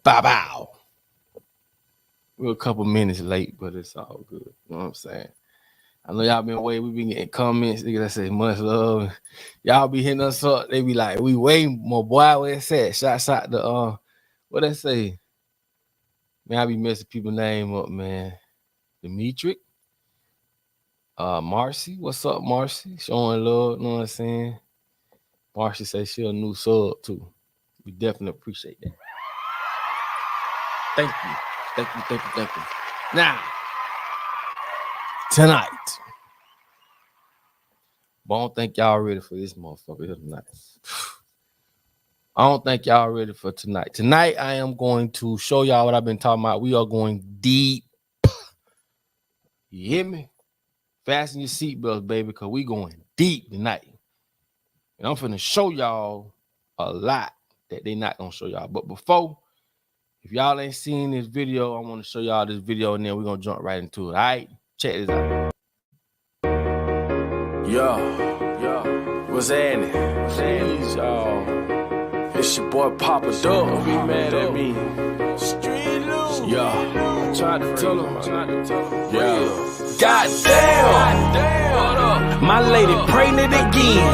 Bow. We're a couple minutes late, but it's all good. You know what I'm saying? I know y'all been waiting. We been getting comments. Niggas that say much love. Y'all be hitting us up. They be like, we waiting more, boy. What it said? Shots out the what they say? Man, I be messing people's name up, man. Dimitri. Marcy. What's up, Marcy? Showing love, you know what I'm saying? Marcy says she a new sub too. We definitely appreciate that. Thank you. Now, tonight. But I don't think y'all ready for this motherfucker here tonight. I don't think y'all ready for tonight. Tonight, I am going to show y'all what I've been talking about. We are going deep. You hear me? Fasten your seatbelts, baby, because we going deep tonight. And I'm finna show y'all a lot that they not gonna show y'all. But before, if y'all ain't seen this video, I want to show y'all this video, and then we're gonna jump right into it. All right? Check this out. Yo, what's happening? Please, y'all. It's your boy Papa Duck. Don't be mad at me. Yo, I tried to tell him. Yeah. Goddamn. My lady pregnant again,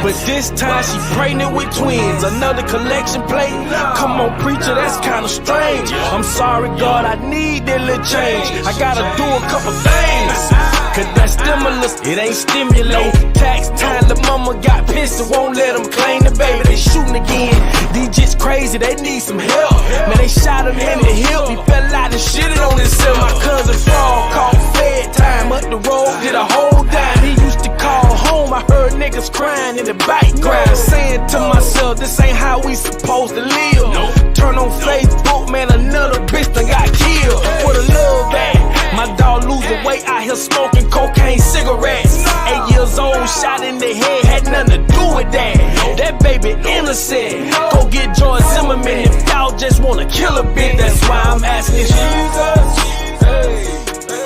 but this time she pregnant with twins. Another collection plate. Come on, preacher, that's kind of strange. I'm sorry, God, I need that little change. I gotta do a couple things. Cause that stimulus, it ain't stimulate. Tax time, the mama got pissed and won't let them claim the baby. They shooting again. These jits crazy, they need some help. Man, they shot him in the hip. He fell out and shitted on himself. My cousin Frog called fed time up the road, did a whole dime. He used to call home. I heard niggas crying in the background, saying to myself, this ain't how we supposed to live. Turn on Facebook, man, another bitch done got killed. For the love that my dog losing weight out here smoking cocaine cigarettes. 8 years old, shot in the head, had nothing to do with that. That baby innocent. Go get George Zimmerman if y'all just wanna kill a bitch. That's why I'm asking Jesus,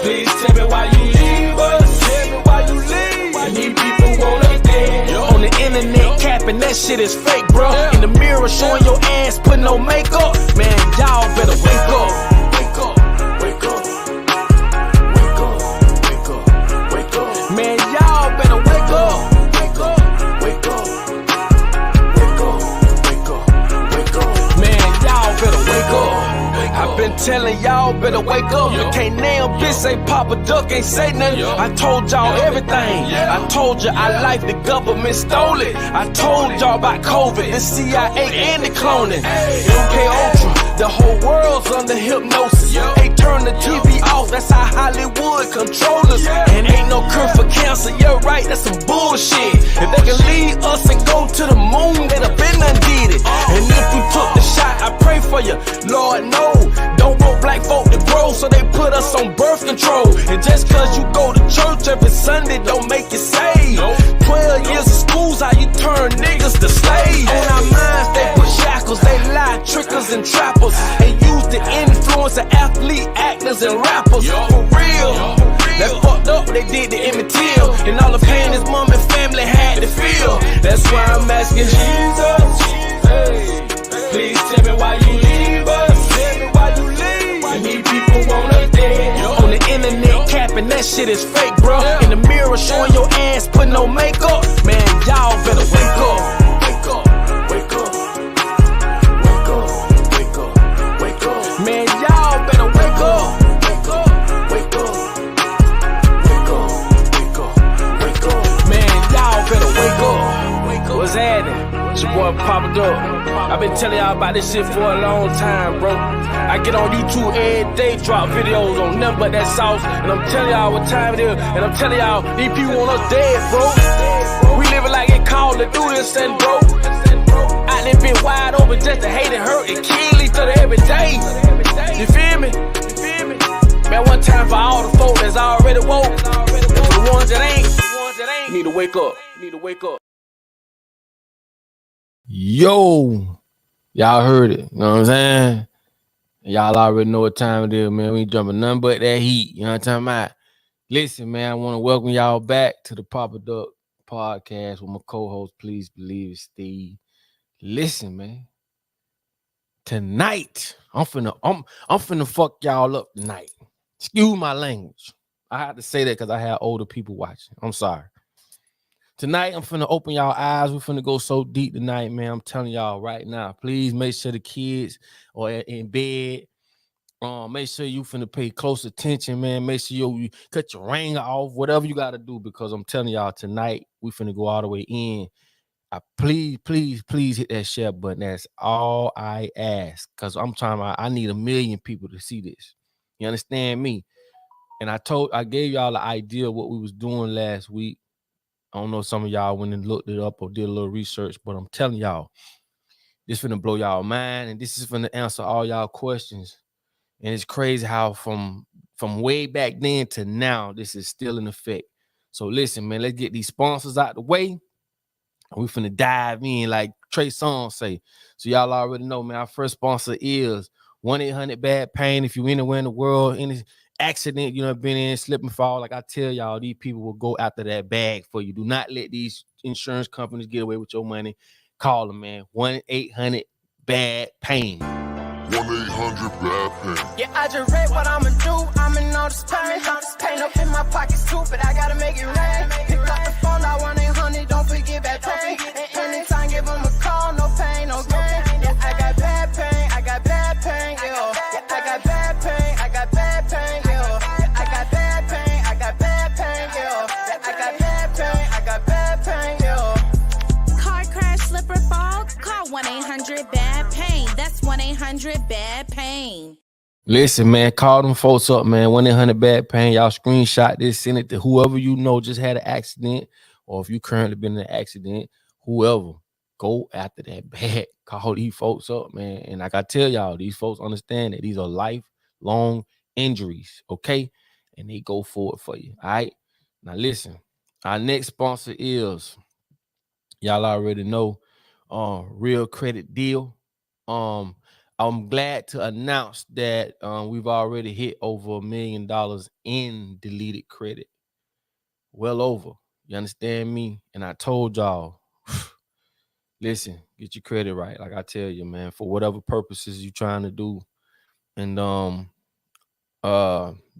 please tell me why you leave us. Tell me why you leave. Why these people want us dead? On the internet capping, that shit is fake, bro. In the mirror showing your ass, putting no makeup. Man, y'all better wake up. Man, y'all better wake up. Man, y'all better wake up. I've been telling y'all better wake up. You can't nail bitch, say Papa Duck, ain't say nothing. I told y'all everything. I told you our life, the government stole it. I told y'all about COVID, the CIA and the cloning. MK Ultra, the whole world's under hypnosis. Hey, turn the TV off, that's how Hollywood control us. And ain't no cure for cancer, you're right, that's some bullshit. If they can lead us and go to the moon, they'd have been undid it. And if you took the shot, I pray for you, Lord, no. Don't want black folk to grow, so they put us on birth control. And just cause you go to church every Sunday, don't make you saved. 12 years of school's how you turn niggas to slaves. On our minds, they put shackles, they lie, trickers and trappers. And use the influence of athlete, actors, and rappers. For real. That fucked up what they did to Emmett Till. And all the pain his mom and family had to feel. That's why I'm asking Jesus, please tell me why you leave us. Tell me why you leave. Why these people want us dead? On the internet capping, that shit is fake, bro. In the mirror showing your ass, putting no makeup. Man, y'all better wake up. Man, y'all better wake up. Man, y'all better wake up. What's happening? It's your boy Papa Duck. I've been telling y'all about this shit for a long time, bro. I get on YouTube every day, drop videos on nothing but that sauce. And I'm telling y'all what time it is. And I'm telling y'all, these people want us dead, bro. We living like it called to do this and bro. I done been wide open just to hate and hurt and kill each other every day. You feel me? Man, one time for all the folk that's already woke. And for the ones that ain't, you need to wake up. Yo, y'all heard it. You know what I'm saying? Y'all already know what time it is, man. We ain't jumping nothing but that heat. You know what I'm talking about? Listen, man, I want to welcome y'all back to the Papa Duck podcast with my co-host, Please Believe It, Steve. Listen, man. tonight, I'm finna fuck y'all up tonight. Excuse my language. I had to say that because I had older people watching. I'm sorry. Tonight, I'm finna open y'all eyes. We're finna go so deep tonight, man. I'm telling y'all right now. Please make sure the kids are in bed. Make sure you finna pay close attention, man. Make sure you cut your ringer off, whatever you gotta do, because I'm telling y'all tonight, we finna go all the way in. Please hit that share button. That's all I ask. Cause I need 1 million people to see this. You understand me? And I gave y'all the idea of what we was doing last week. I don't know if some of y'all went and looked it up or did a little research, but I'm telling y'all, this finna blow y'all mind, and this is finna answer all y'all questions. And it's crazy how from way back then to now, this is still in effect. So listen, man, let's get these sponsors out the way. We finna dive in like Trey Songz say. So y'all already know, man, our first sponsor is 1-800-BAD-PAIN. If you anywhere in the world, any accident you know been in, slip and fall, like I tell y'all, these people will go after that bag for you. Do not let these insurance companies get away with your money. Call them, man. 1-800-BAD-PAIN. 1-800-BAD-PAIN. Yeah, I just read what I'ma do. I'm in all this pain. Pain up in my pockets too, but I gotta make it rain. Pick up the phone, I 1-800, don't forget bad pain. Anytime, give them a call, no pain, no gain. Yeah, I got bad pain, I got bad pain, yeah. Yeah, I got bad pain, I got bad pain, yeah. Yeah, I got bad pain, I got bad pain, yeah. Yeah, I got bad pain, I got bad pain, yeah. Car crash, slip or fall, call 1-800-BAD-PAIN. That's 1-800-BAD-PAIN. Listen, man, call them folks up, man. 1-800-BAD-PAIN. Y'all screenshot this, send it to whoever you know just had an accident, or if you currently been in an accident, whoever. Go after that bag. Call these folks up, man. And like I tell y'all, these folks understand that these are lifelong injuries, okay? And they go forward for you, all right? Now, listen, our next sponsor is, y'all already know, Real Credit Deal. I'm glad to announce that we've already hit over $1 million in deleted credit. Well over. You understand me? And I told y'all, listen, get your credit right. Like I tell you, man, for whatever purposes you're trying to do. And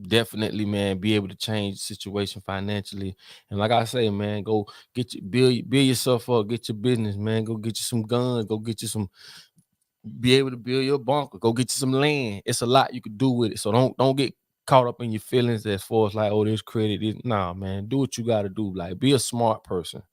definitely, man, be able to change the situation financially. And like I say, man, go get your build yourself up, get your business, man. Go get you some guns, go get you some, be able to build your bunker, go get you some land. It's a lot you could do with it. So don't get caught up in your feelings as far as like, oh, this credit. Nah, man, do what you gotta do. Like, be a smart person.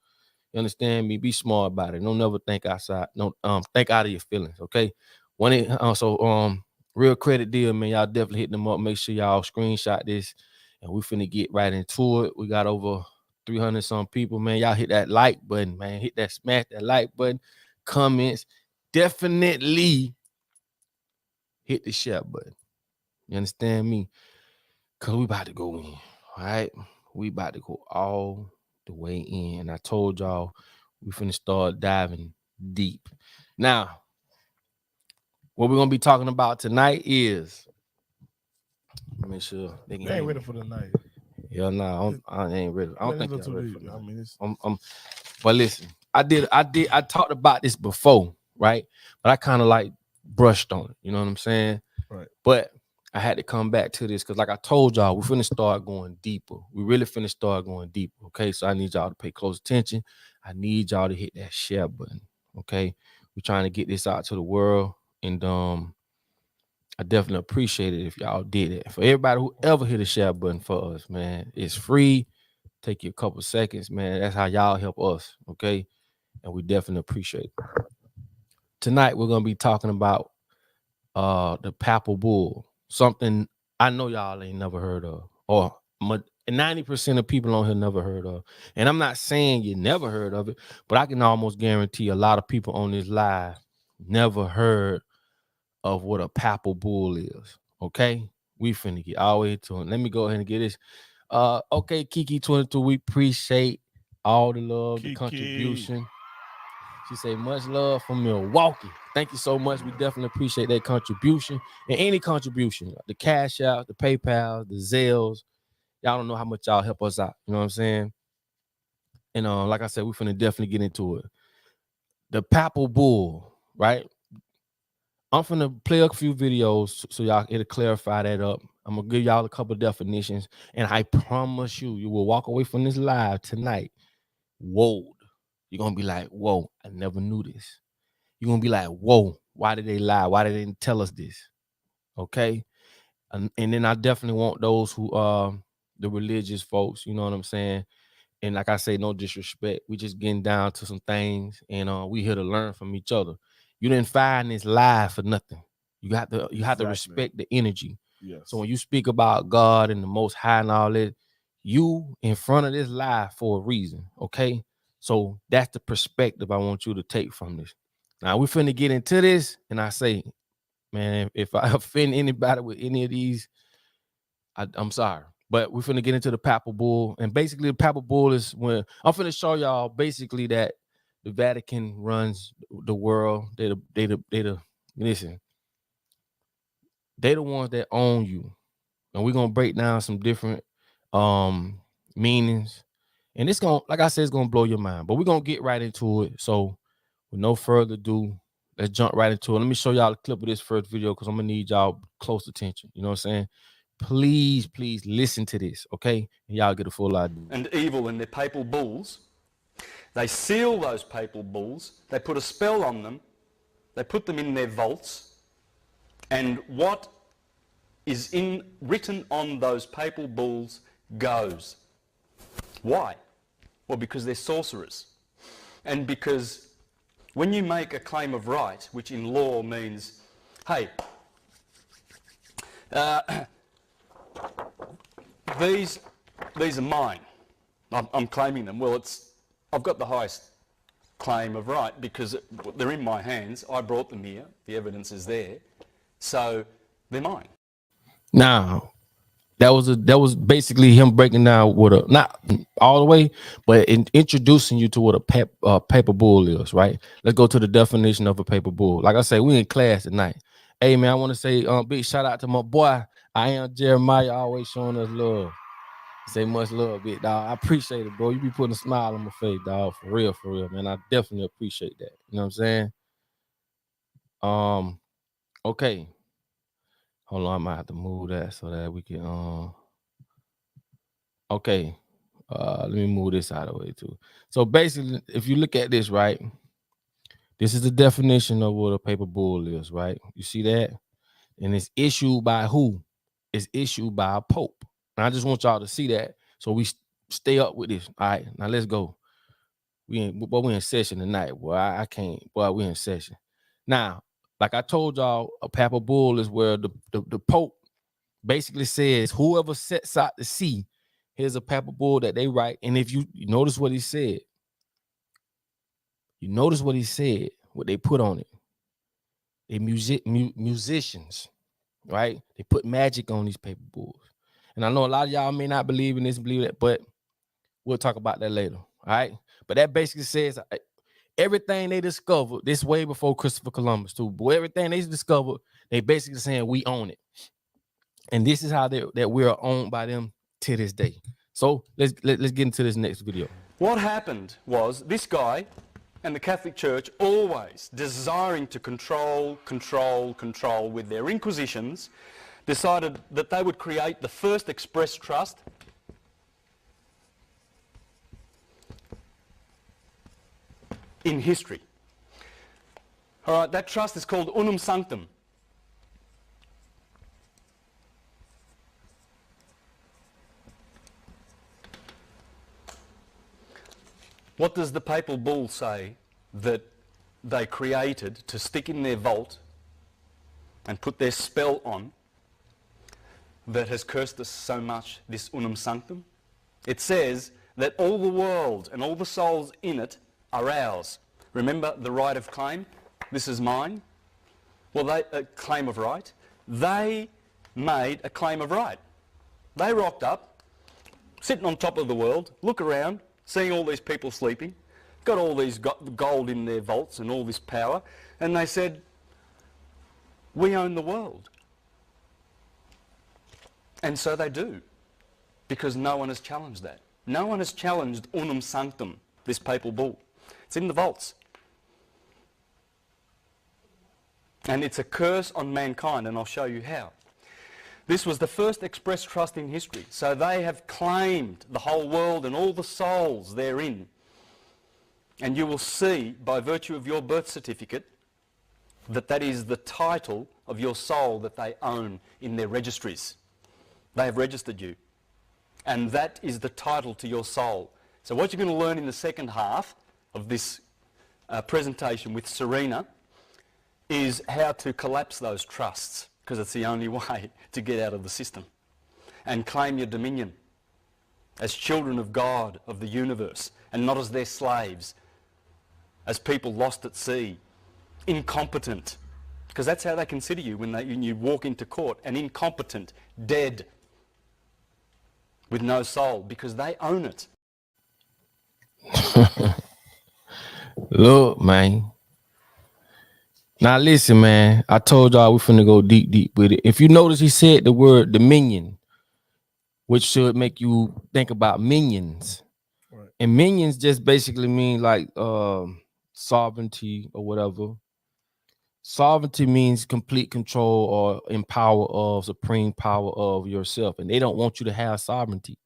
You understand me? Be smart about it. Don't never think outside. Don't think out of your feelings. Okay. Real Credit Deal, man. Y'all definitely hit them up. Make sure y'all screenshot this, and we finna get right into it. We got over 300 some people, man. Y'all hit that like button, man. Smash that like button. Comments. Definitely hit the share button. You understand me? Cause we about to go in. All right. We about to go all the way in. And I told y'all we finna start diving deep. Now, what we're gonna be talking about tonight is, make sure they ain't ready for the night. Yeah, no, I ain't ready. I don't think they're ready for the night. I mean, but listen, I talked about this before, right? But I kind of like brushed on it. You know what I'm saying? Right. But I had to come back to this because, like I told y'all, we're finna start going deeper. We really finna start going deeper. Okay, so I need y'all to pay close attention. I need y'all to hit that share button. Okay, we're trying to get this out to the world, and I definitely appreciate it if y'all did it. For everybody who ever hit a share button for us, man, it's free. Take you a couple seconds, man. That's how y'all help us, okay? And we definitely appreciate it. Tonight, we're going to be talking about the papal bull, something I know y'all ain't never heard of, or 90% of people on here never heard of. And I'm not saying you never heard of it, but I can almost guarantee a lot of people on this live never heard of what a papal bull is. Okay, we finna get all the way to it. Let me go ahead and get this. Okay, Kiki22, we appreciate all the love, the contribution. She say much love from Milwaukee. Thank you so much. We definitely appreciate that contribution, and any contribution, the cash out, the PayPal, the Zelles. Y'all don't know how much y'all help us out. You know what I'm saying? And like I said, we finna definitely get into it. The papal bull, right? I'm finna play a few videos so y'all it'll clarify that up. I'm gonna give y'all a couple of definitions, and I promise you will walk away from this live tonight. Whoa, you're gonna be like, whoa, I never knew this. You're gonna be like, whoa, why did they lie? Why did they didn't tell us this? Okay. And then I definitely want those who the religious folks, you know what I'm saying? And like I say, no disrespect. We just getting down to some things, and we here to learn from each other. You didn't find this live for nothing. You have to respect the energy. Yes. So when you speak about God and the Most High and all that, you in front of this live for a reason. Okay. So that's the perspective I want you to take from this. Now we're finna get into this, and I say, man, if I offend anybody with any of these, I'm sorry. But we're finna get into the papal bull. And basically the papal bull is when I'm finna show y'all basically that the Vatican runs the world. They listen, they the ones that own you. And we're gonna break down some different meanings. And it's gonna, like I said, it's gonna blow your mind. But we're gonna get right into it. So with no further ado, let's jump right into it. Let me show y'all a clip of this first video because I'm gonna need y'all close attention. You know what I'm saying? Please listen to this, okay? And y'all get a full idea. And evil in their papal bulls. They seal those papal bulls. They put a spell on them. They put them in their vaults. And what is written on those papal bulls goes. Why? Well, because they're sorcerers. And because when you make a claim of right, which in law means, hey, these are mine. I'm claiming them. Well, I've got the highest claim of right because they're in my hands. I brought them here. The evidence is there. So they're mine. Now, that was basically him breaking down what a, not all the way, but introducing you to what a paper bull is, right? Let's go to the definition of a paper bull. Like I say, we in class tonight. Hey man, I want to say big shout out to my boy. I am Jeremiah, always showing us love. Say much love, big dog. I appreciate it, bro. You be putting a smile on my face, dog. For real, man. I definitely appreciate that. You know what I'm saying? Okay. Hold on, I might have to move that so that we can okay. Let me move this out of the way too. So basically, if you look at this, right, this is the definition of what a paper bull is, right? You see that? And it's issued by who? It's issued by a pope. And I just want y'all to see that so we stay up with this. All right, now let's go. We in session tonight. Boy, I can't. Boy, we in session. Now, like I told y'all, a papal bull is where the pope basically says whoever sets out to sea, here's a papal bull that they write. And if you notice what he said, what they put on it. They musicians, right? They put magic on these paper bulls. And I know a lot of y'all may not believe in this, believe that, but we'll talk about that later, all right? But that basically says everything they discovered, this way before Christopher Columbus too, but everything they discovered, they basically saying we own it. And this is how that we are owned by them to this day. So let's get into this next video. What happened was this guy and the Catholic Church, always desiring to control with their inquisitions, decided that they would create the first express trust in history. All right, that trust is called Unam Sanctam. What does the papal bull say that they created to stick in their vault and put their spell on that has cursed us so much, this Unam Sanctam? It says that all the world and all the souls in it are ours. Remember the right of claim? This is mine. Well, a claim of right. They made a claim of right. They rocked up, sitting on top of the world, look around, seeing all these people sleeping, got all these gold in their vaults and all this power, and they said, we own the world. And so they do, because no one has challenged that. No one has challenged Unam Sanctam, this papal bull. It's in the vaults. And it's a curse on mankind, and I'll show you how. This was the first expressed trust in history. So they have claimed the whole world and all the souls therein. And you will see, by virtue of your birth certificate, that that is the title of your soul that they own in their registries. They have registered you. And that is the title to your soul. So what you're going to learn in the second half of this presentation with Serena is how to collapse those trusts, because it's the only way to get out of the system and claim your dominion as children of God, of the universe, and not as their slaves, as people lost at sea, incompetent, because that's how they consider you when you walk into court, an incompetent, dead, with no soul, because they own it. Look, man. Now listen, man. I told y'all we finna go deep with it. If you notice, he said the word dominion, which should make you think about minions. Right. And minions just basically mean like sovereignty or whatever. Sovereignty means complete control or empower of supreme power of yourself. And they don't want you to have sovereignty.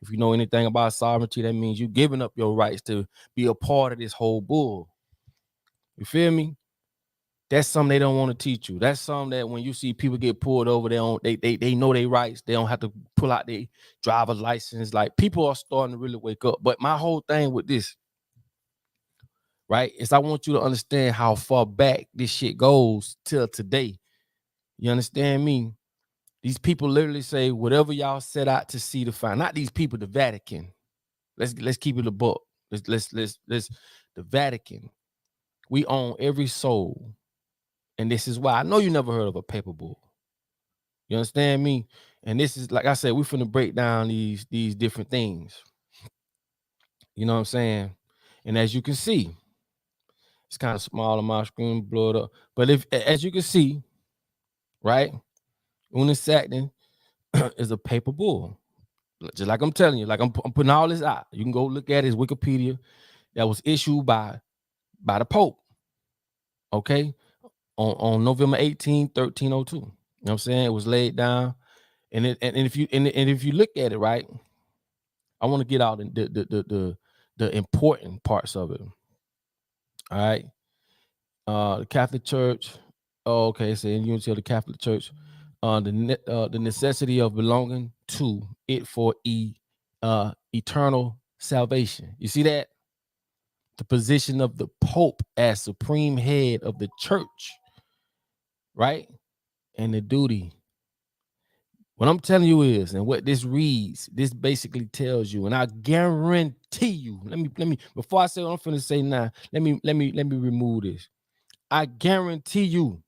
If you know anything about sovereignty, that means you giving up your rights to be a part of this whole bull. You feel me? That's something they don't want to teach you. That's something that when you see people get pulled over, they know their rights. They don't have to pull out their driver's license. Like, people are starting to really wake up. But my whole thing with this, right, is I want you to understand how far back this shit goes till today. You understand me? These people literally say whatever y'all set out to see to find. Not these people, the Vatican. Let's keep it a book. Let's the Vatican. We own every soul. And this is why I know you never heard of a papal bull. You understand me? And this is, like I said, we're finna break down these different things. You know what I'm saying? And as you can see, it's kind of small on my screen, blow it up. But as you can see, right, Unam Sanctam is a papal bull. Just like I'm telling you, like I'm putting all this out. You can go look at his Wikipedia. That was issued by the Pope. Okay. On November 18, 1302. You know what I'm saying? It was laid down. And if you look at it, right, I want to get out the important parts of it. All right. The Catholic Church. Oh, okay, so in unity of the Catholic Church, the necessity of belonging to it for eternal salvation. You see that? The position of the Pope as supreme head of the church. Right? And the duty. What I'm telling you is, and what this reads, this basically tells you, and I guarantee you, let me before I say what I'm finna say now, let me remove this. I guarantee you,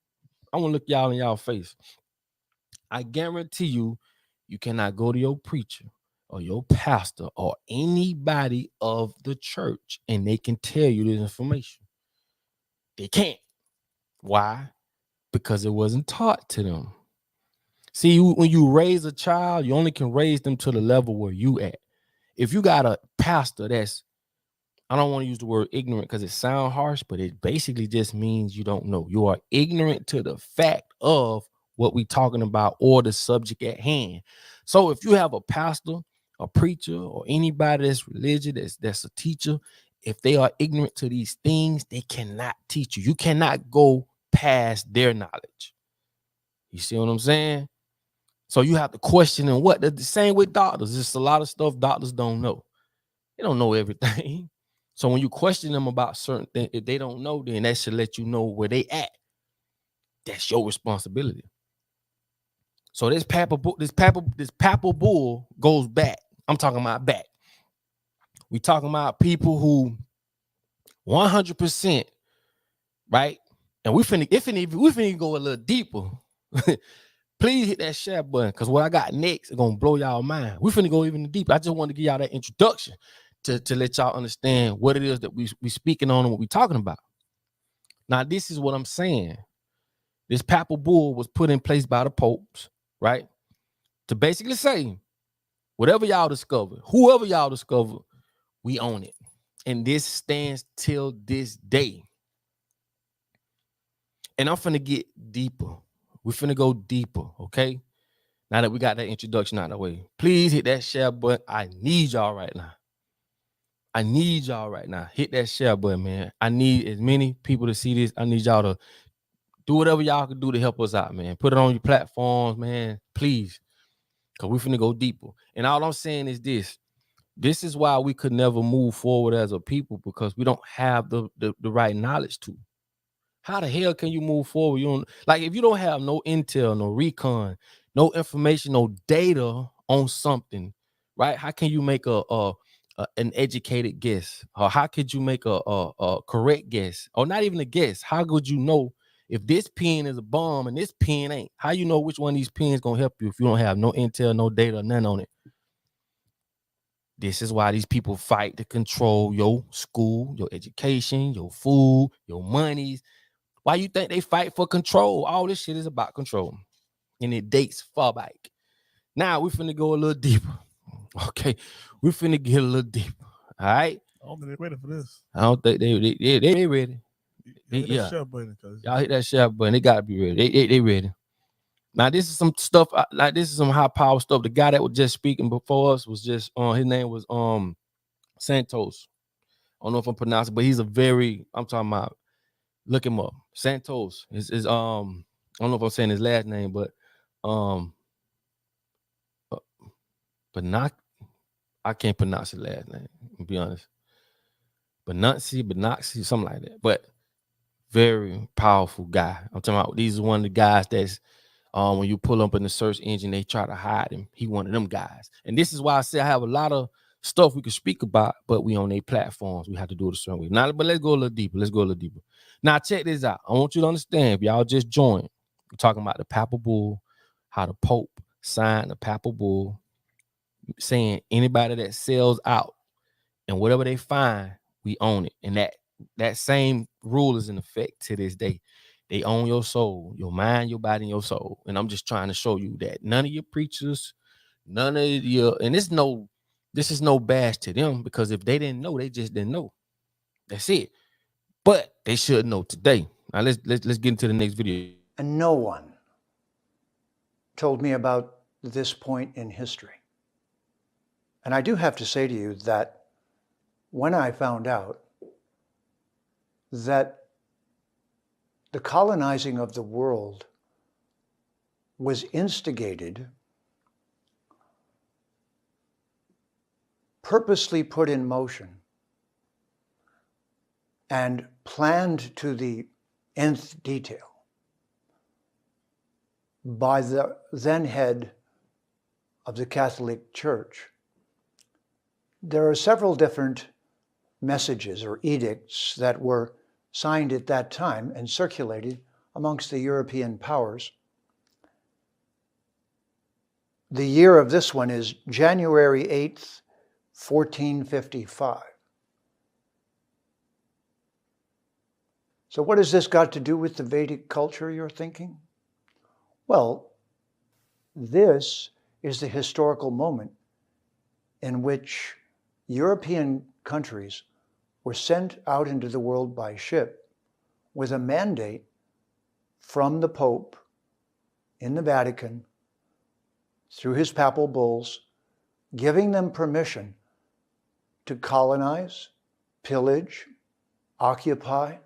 I want to look y'all in y'all face. I guarantee you, you cannot go to your preacher or your pastor or anybody of the church and they can tell you this information. They can't. Why? Because it wasn't taught to them. See, when you raise a child, you only can raise them to the level where you at. If you got a pastor that's, I don't want to use the word ignorant because it sounds harsh, but it basically just means you don't know. You are ignorant to the fact of what we're talking about or the subject at hand. So if you have a pastor, a preacher, or anybody that's religious, that's a teacher, if they are ignorant to these things, they cannot teach you. You cannot go past their knowledge. You see what I'm saying? So you have to question and what? The same with doctors. There's a lot of stuff doctors don't know. They don't know everything. So when you question them about certain things, if they don't know, then that should let you know where they at. That's your responsibility. So this papal bull goes back. I'm talking about back. We talking about people who 100%, right? And we finna go a little deeper. Please hit that share button because what I got next is gonna blow y'all mind. We finna go even deeper. I just want to give y'all that introduction to let y'all understand what it is that we speaking on and what we talking about. Now, this is what I'm saying. This papal bull was put in place by the popes, right? To basically say, whatever y'all discover, whoever y'all discover, we own it. And this stands till this day. And I'm finna get deeper. We finna go deeper, okay? Now that we got that introduction out of the way, please hit that share button. I need y'all right now. I need y'all right now. Hit that share button, man. I need as many people to see this. I need y'all to do whatever y'all can do to help us out, man. Put it on your platforms, man. Please. Because we finna go deeper. And all I'm saying is this. This is why we could never move forward as a people, because we don't have the right knowledge to. How the hell can you move forward? You don't, like, if you don't have no intel, no recon, no information, no data on something, right? How can you make an educated guess? Or how could you make a correct guess? Or not even a guess. How would you know if this pen is a bomb and this pen ain't? How you know which one of these pens gonna help you if you don't have no intel, no data, none on it? This is why these people fight to control your school, your education, your food, your monies. Why you think they fight for control? All this shit is about control. And it dates far back. Now we finna go a little deeper. Okay. We finna get a little deeper. All right. I don't think they're ready for this. I don't think they ready. Yeah. Share button, y'all hit that share button. They gotta be ready. They ready. Now this is some stuff, like this is some high power stuff. The guy that was just speaking before us was just his name was Santos. I don't know if I'm pronouncing, but he's a very, I'm talking about, look him up. Santos is I don't know if I'm saying his last name, but not, I can't pronounce his last name, to be honest. Benazzi, something like that. But very powerful guy. I'm talking about, these are one of the guys that's when you pull up in the search engine, they try to hide him. He one of them guys. And this is why I say I have a lot of stuff we could speak about, but we on their platforms. We have to do it a certain way. Now, but let's go a little deeper. Now, check this out. I want you to understand, if y'all just joined, we're talking about the papal bull, how the Pope signed the papal bull, saying anybody that sells out and whatever they find, we own it. And that same rule is in effect to this day. They own your soul, your mind, your body, and your soul. And I'm just trying to show you that none of your preachers, none of your, and this is no bash to them, because if they didn't know, they just didn't know. That's it. But they should know today. Now let's get into the next video. And no one told me about this point in history. And I do have to say to you that when I found out that the colonizing of the world was instigated, purposely put in motion, and planned to the nth detail by the then head of the Catholic Church, there are several different messages or edicts that were signed at that time and circulated amongst the European powers. The year of this one is January 8th, 1455. So what has this got to do with the Vedic culture, you're thinking? Well, this is the historical moment in which European countries were sent out into the world by ship with a mandate from the Pope in the Vatican through his papal bulls, giving them permission to colonize, pillage, occupy,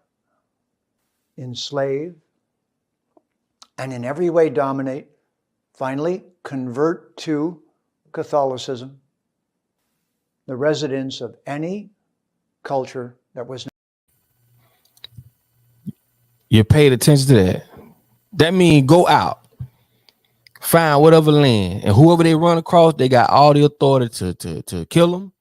enslave, and in every way dominate, finally convert to Catholicism the residents of any culture that was. You paid attention to that. That means go out, find whatever land, and whoever they run across, they got all the authority to kill them,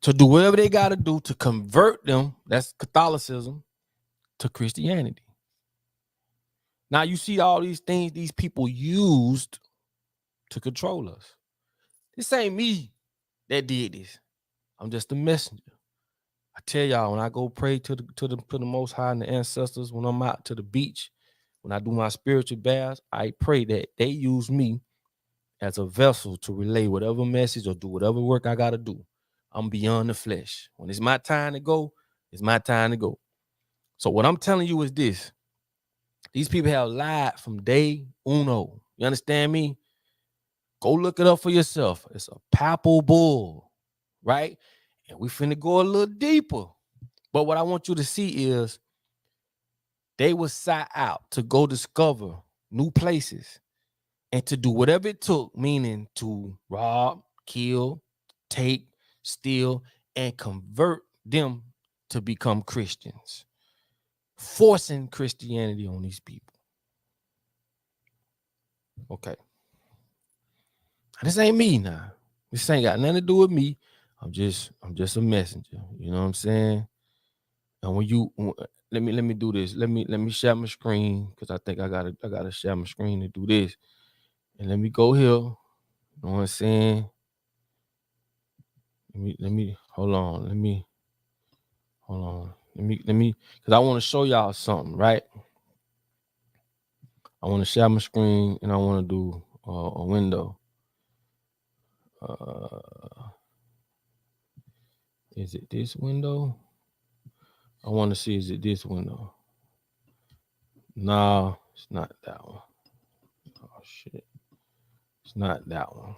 to do whatever they got to do to convert them, that's Catholicism, to Christianity. Now you see all these things these people used to control us. This ain't me that did this. I'm just a messenger. I tell y'all, when I go pray to the Most High and the ancestors, when I'm out to the beach, when I do my spiritual baths, I pray that they use me as a vessel to relay whatever message or do whatever work I got to do. I'm beyond the flesh. When it's my time to go, it's my time to go. So what I'm telling you is this. These people have lied from day uno. You understand me? Go look it up for yourself. It's a papal bull, right? And we finna go a little deeper. But what I want you to see is they were sat out to go discover new places and to do whatever it took, meaning to rob, kill, take, steal, and convert them to become Christians, forcing Christianity on these people. Okay. This ain't me now. This ain't got nothing to do with me. I'm just a messenger. You know what I'm saying? And when you let me do this. Let me share my screen because I think I gotta share my screen to do this. And let me go here. You know what I'm saying? Let me hold on. Let me because I want to show y'all something, right? I want to share my screen and I want to do a window. Is it this window? I want to see, is it this window? No, it's not that one. Oh shit. It's not that one.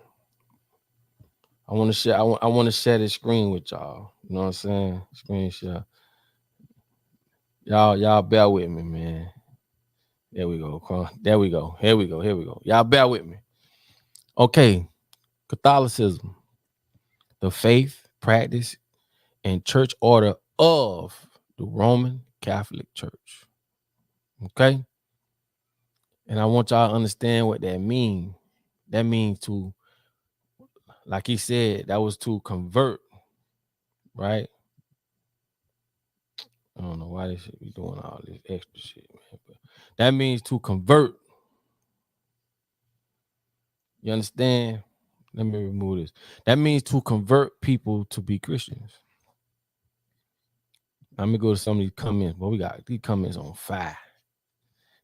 I want to share. I want to share this screen with y'all. You know what I'm saying? Screen share. Y'all bear with me, man. There we go. There we go. Here we go. Y'all bear with me. Okay. Catholicism, the faith, practice, and church order of the Roman Catholic Church. Okay? And I want y'all to understand what that means. That means to, like he said, that was to convert, right? I don't know why they should be doing all this extra shit, man. But that means to convert. You understand? Let me remove this. That means to convert people to be Christians. Let me go to some of these comments. But we got these comments on fire.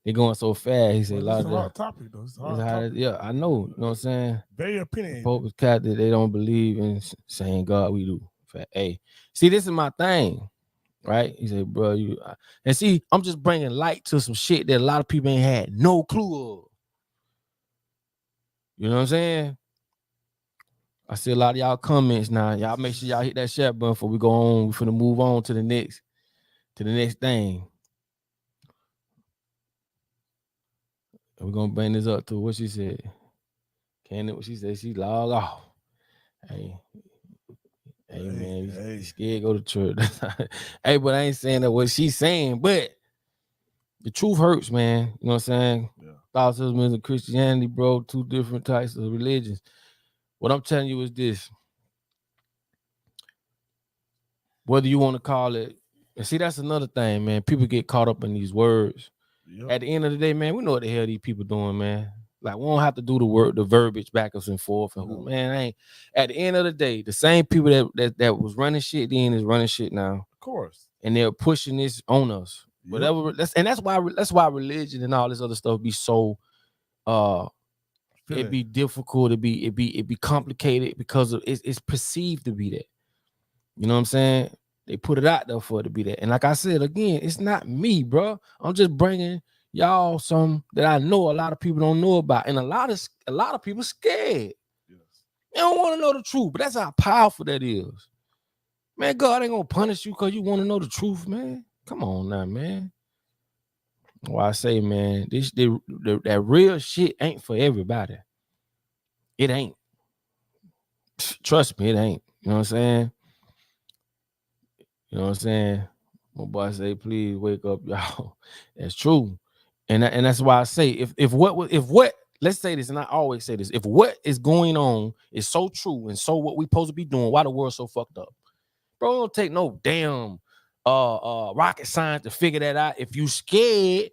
They're going so fast. He said, "It's a hard topic, though. It's a hard topic." Yeah, I know. You know what I'm saying? Very opinionated. Pope is cat that they don't believe in saying God. We do. Hey, see, this is my thing, right? He said, bro, and see, I'm just bringing light to some shit that a lot of people ain't had no clue of. You know what I'm saying? I see a lot of y'all comments now. Y'all make sure y'all hit that share button before we go on. We're finna move on to the next thing. We're gonna bring this up to what she said. What she said, she log off. Hey man, you scared go to church. Hey, but I ain't saying that what she's saying, but the truth hurts, man. You know what I'm saying? Yeah. Catholicism and Christianity, bro, two different types of religions. What I'm telling you is this. Whether you want to call it, and see, that's another thing, man. People get caught up in these words. Yep. At the end of the day, man, we know what the hell these people doing, man. Like, we don't have to do the verbiage backwards and forth. And man, ain't. At the end of the day, the same people that was running shit then is running shit now. Of course. And they're pushing this on us. Yep. Whatever. That's why religion and all this other stuff be so it be difficult. It be complicated because of it's perceived to be that. You know what I'm saying? They put it out there for it to be that. And like I said, again, it's not me, bro. I'm just bringing y'all some that I know a lot of people don't know about. And a lot of people scared. Yes. They don't want to know the truth, but that's how powerful that is. Man, God ain't gonna punish you because you want to know the truth, man. Come on now, man. Well, I say, man, that real shit ain't for everybody. It ain't. Trust me, it ain't. You know what I'm saying? You know what I'm saying? My boy say, please wake up, y'all. That's true. And that's why I say, if what, let's say this, and I always say this, if what is going on is so true and so what we supposed to be doing, why the world so fucked up? Bro, it don't take no damn rocket science to figure that out. If you scared,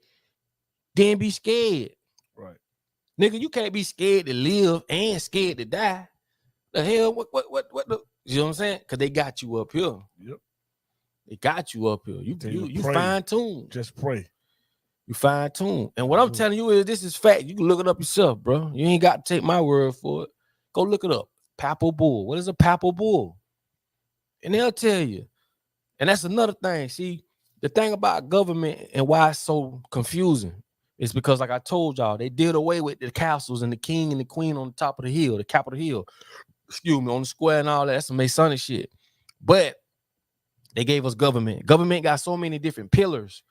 then be scared. Right. Nigga, you can't be scared to live and scared to die. The hell, what the, you know what I'm saying? Because they got you up here. Yep. They got you up here. You fine-tuned. Just pray. You fine-tuned. And what I'm telling you is this is fact. You can look it up yourself, bro. You ain't got to take my word for it. Go look it up. Papal bull. What is a papal bull? And they'll tell you. And that's another thing. See, the thing about government and why it's so confusing. It's because, like I told y'all, they did away with the castles and the king and the queen on the top of the hill, the Capitol Hill, excuse me, on the square and all that. That's some Masonic shit. But they gave us government. Government got so many different pillars.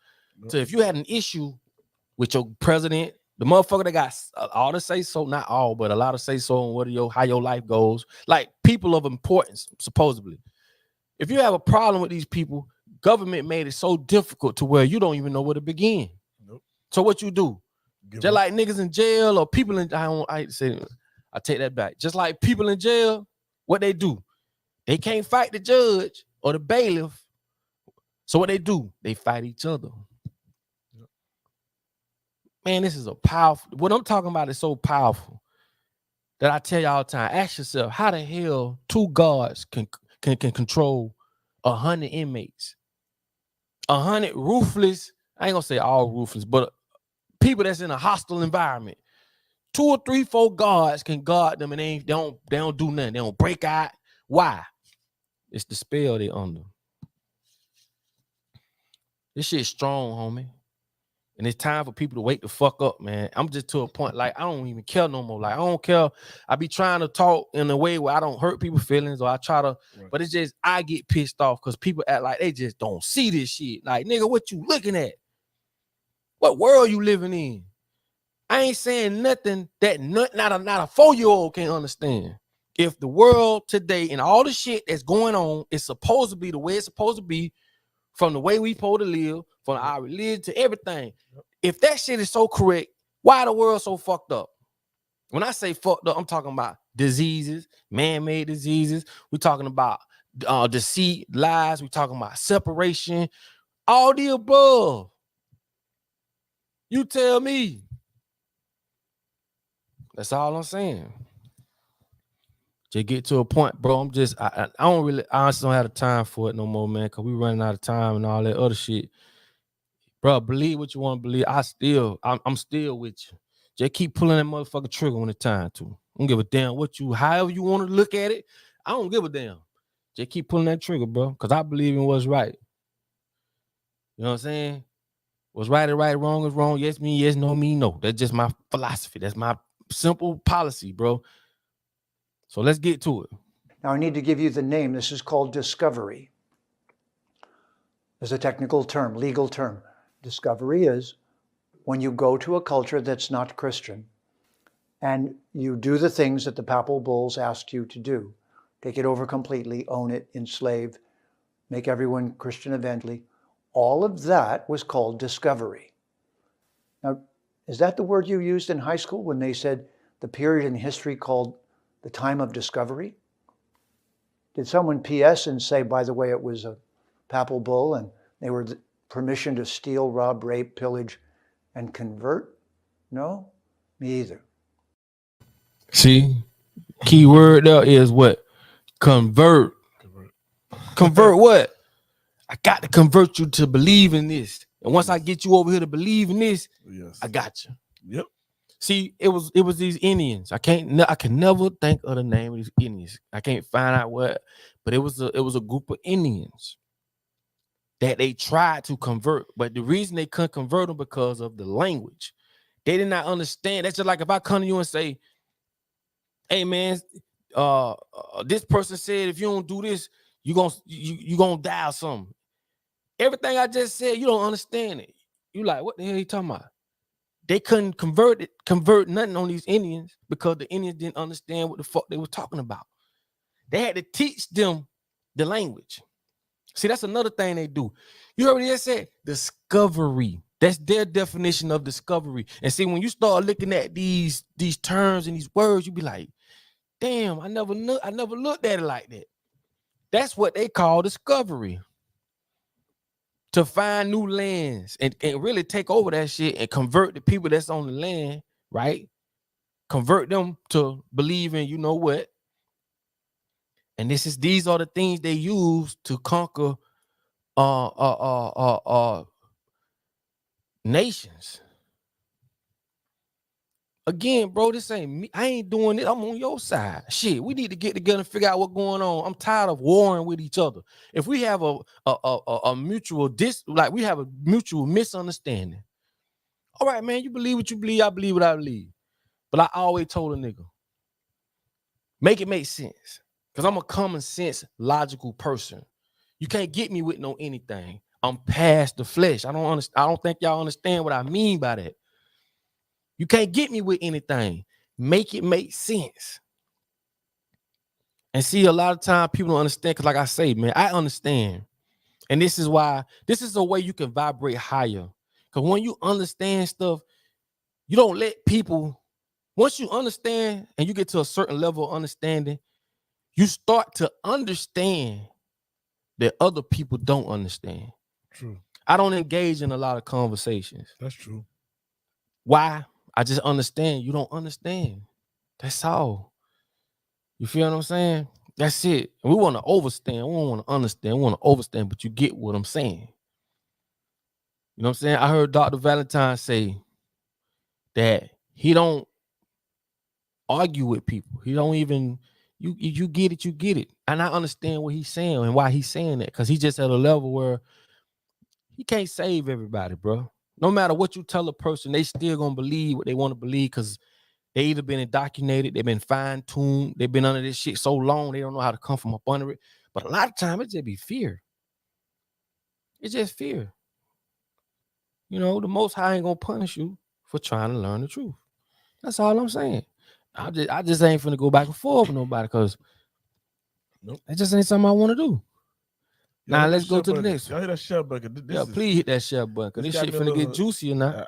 So if you had an issue with your president, the motherfucker that got all to say so, not all, but a lot of say so on how your life goes, like people of importance, supposedly. If you have a problem with these people, government made it so difficult to where you don't even know where to begin. So what you do? Just like niggas in jail or people in, I take that back. Just like people in jail, what they do? They can't fight the judge or the bailiff. So what they do? They fight each other. Man, this is a powerful, what I'm talking about is so powerful that I tell you all the time, ask yourself, how the hell 2 guards can control 100 inmates? 100 ruthless, I ain't gonna say all ruthless, but people that's in a hostile environment. 2 or 3, 4 guards can guard them and they don't do nothing. They don't break out. Why? It's the spell they under. This shit's strong, homie. And it's time for people to wake the fuck up, man. I'm just to a point, like, I don't even care no more. Like, I don't care. I be trying to talk in a way where I don't hurt people's feelings, or I try to, but it's just, I get pissed off because people act like they just don't see this shit. Like, nigga, what you looking at? What world you living in? I ain't saying nothing that not a 4-year-old can't understand. If the world today and all the shit that's going on is supposed to be the way it's supposed to be, from the way we supposed to live, from our religion to everything. If that shit is so correct, why the world so fucked up? When I say fucked up, I'm talking about diseases, man-made diseases. We're talking about deceit, lies. We're talking about separation, all the above. You tell me. That's all I'm saying. To get to a point, bro, I honestly don't have the time for it no more, man, because we running out of time and all that other shit. Bro, believe what you want to believe. I'm still with you. Just keep pulling that motherfucking trigger when it's time to. I don't give a damn however you want to look at it. I don't give a damn. Just keep pulling that trigger, bro, because I believe in what's right. You know what I'm saying? What's right is right, wrong is wrong. Yes, me, yes, no, me, no. That's just my philosophy. That's my simple policy, bro. So let's get to it. Now I need to give you the name. This is called discovery. There's a technical term, legal term. Discovery is when you go to a culture that's not Christian and you do the things that the papal bulls asked you to do. Take it over completely, own it, enslave, make everyone Christian eventually. All of that was called discovery. Now, is that the word you used in high school when they said the period in history called the time of discovery? Did someone PS and say, by the way, it was a papal bull and they were permission to steal, rob, rape, pillage, and convert? No, me either. See, key word there is what? Convert. Convert what? I got to convert you to believe in this. And once I get you over here to believe in this, I got you. Yep. See, it was these Indians. I can never think of the name of these Indians. I can't find out what, but it was a group of Indians that they tried to convert. But the reason they couldn't convert them because of the language. They did not understand. That's just like if I come to you and say, hey man, this person said if you don't do this, you gonna die or something. Everything I just said, you don't understand it. You like, what the hell are you talking about? They couldn't convert nothing on these Indians because the Indians didn't understand what the fuck they were talking about. They had to teach them the language. See, that's another thing they do. You heard what they said? Discovery. That's their definition of discovery. And see, when you start looking at these terms and these words, you be like, damn, I never looked at it like that. That's what they call discovery. To find new lands and really take over that shit and convert the people that's on the land, right? Convert them to believe in you know what. And these are the things they use to conquer nations. Again, bro, this ain't me. I ain't doing it. I'm on your side. Shit, we need to get together and figure out what's going on. I'm tired of warring with each other. If we have a mutual we have a mutual misunderstanding All right, man, you believe what you believe, I believe what I believe. But I always told a nigga, make it make sense. Because I'm a common sense, logical person. You can't get me with no anything. I'm past the flesh. I don't think y'all understand what I mean by that. You can't get me with anything. Make it make sense. And see, a lot of time people don't understand, because like I say, man, I understand. And this is why, this is a way you can vibrate higher. Because when you understand stuff, you don't let people, once you understand and you get to a certain level of understanding, you start to understand that other people don't understand. True. I don't engage in a lot of conversations. That's true. Why? I just understand you don't understand. That's all. You feel what I'm saying? That's it. We want to overstand. We don't want to understand. We want to overstand, but you get what I'm saying. You know what I'm saying? I heard Dr. Valentine say that he don't argue with people. He don't even, you get it, you get it. And I understand what he's saying and why he's saying that, because he's just at a level where he can't save everybody, bro. No matter what you tell a person, they still gonna believe what they want to believe, because they either been indoctrinated, they've been fine-tuned, they've been under this shit so long, they don't know how to come from up under it. But a lot of time, it just be fear. It's just fear. You know, the Most High ain't gonna punish you for trying to learn the truth. That's all I'm saying. I just ain't finna go back and forth with nobody, because it just ain't something I want to do. Now let's go to the next one. Y'all hit that share button. Yeah, please hit that share button, because this shit finna get juicier now.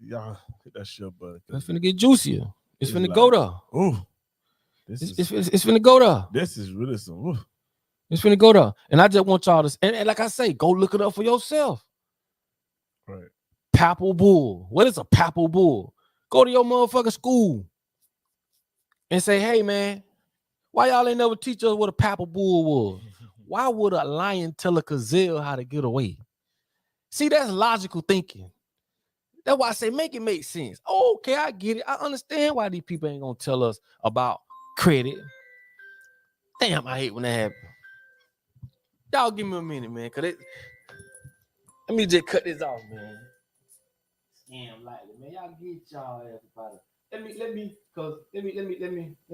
Y'all hit that share button. It's finna get juicier. It's finna go there. Ooh. It's finna go there. This is really some. Ooh. It's finna go there. And I just want y'all to, and like I say, go look it up for yourself. Right. Papal bull. What is a papal bull? Go to your motherfucking school and say, hey, man, why y'all ain't never teach us what a papal bull was? Why would a lion tell a gazelle how to get away? See, that's logical thinking. That's why I say make it make sense. Oh, okay, I get it. I understand why these people ain't gonna tell us about credit. Damn, I hate when that happens. Y'all give me a minute, man, because let me just cut this off, man. Scam lightly, man. Y'all get y'all ass about it. Let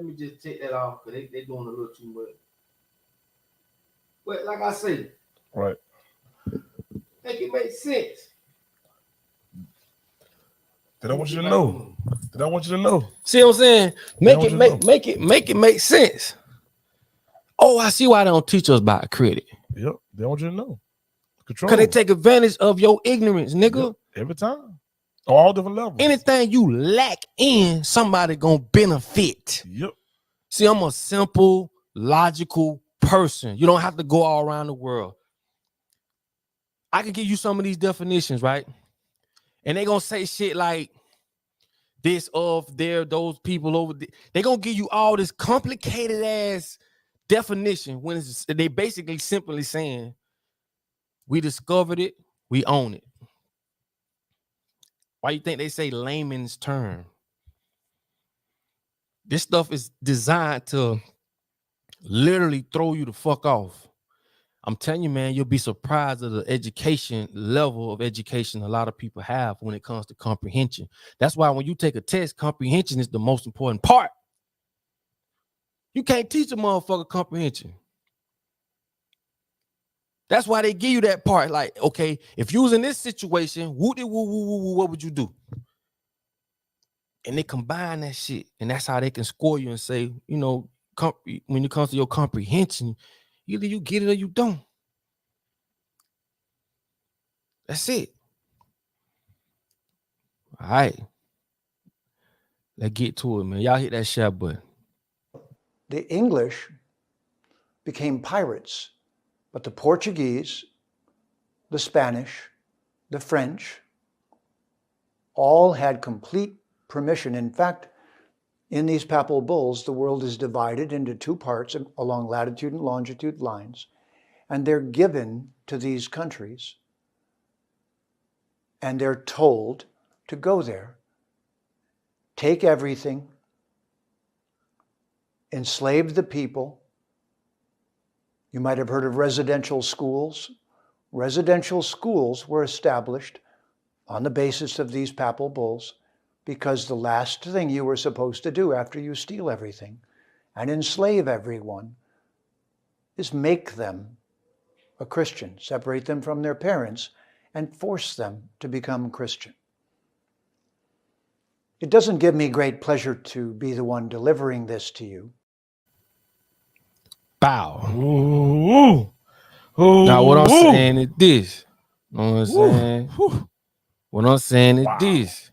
me just take that off, because they doing a little too much. But like I say, right. Make it make sense. That I want you to know. That I want you to know. See what I'm saying? Make it make sense. Oh, I see why they don't teach us about credit. Yep, they want you to know. Control. Because they take advantage of your ignorance, nigga. Yep. Every time. On all different levels. Anything you lack in, somebody gonna benefit. Yep. See, I'm a simple, logical person. You don't have to go all around the world. I can give you some of these definitions, right? And they gonna say shit like this of there, those people over there. They gonna give you all this complicated ass definition when they basically simply saying, we discovered it, we own it. Why you think they say layman's term? This stuff is designed to literally throw you the fuck off. I'm telling you, man, you'll be surprised at the education level of education a lot of people have when it comes to comprehension. That's why when you take a test, comprehension is the most important part. You can't teach a motherfucker comprehension. That's why they give you that part. Like, okay, if you was in this situation, what would you do? And they combine that shit, and that's how they can score you and say, you know, when it comes to your comprehension, either you get it or you don't. That's it. All right. Let's get to it, man. Y'all hit that share button. The English became pirates, but the Portuguese, the Spanish, the French, all had complete permission. In fact, in these papal bulls, the world is divided into two parts along latitude and longitude lines, and they're given to these countries, and they're told to go there, take everything, enslave the people. You might have heard of residential schools. Residential schools were established on the basis of these papal bulls, because the last thing you were supposed to do after you steal everything and enslave everyone is make them a Christian, separate them from their parents, and force them to become Christian. It doesn't give me great pleasure to be the one delivering this to you. Bow. Ooh. Ooh. Now what I'm Ooh. saying is this. You know what I'm saying? Ooh. What I'm saying is Wow. this.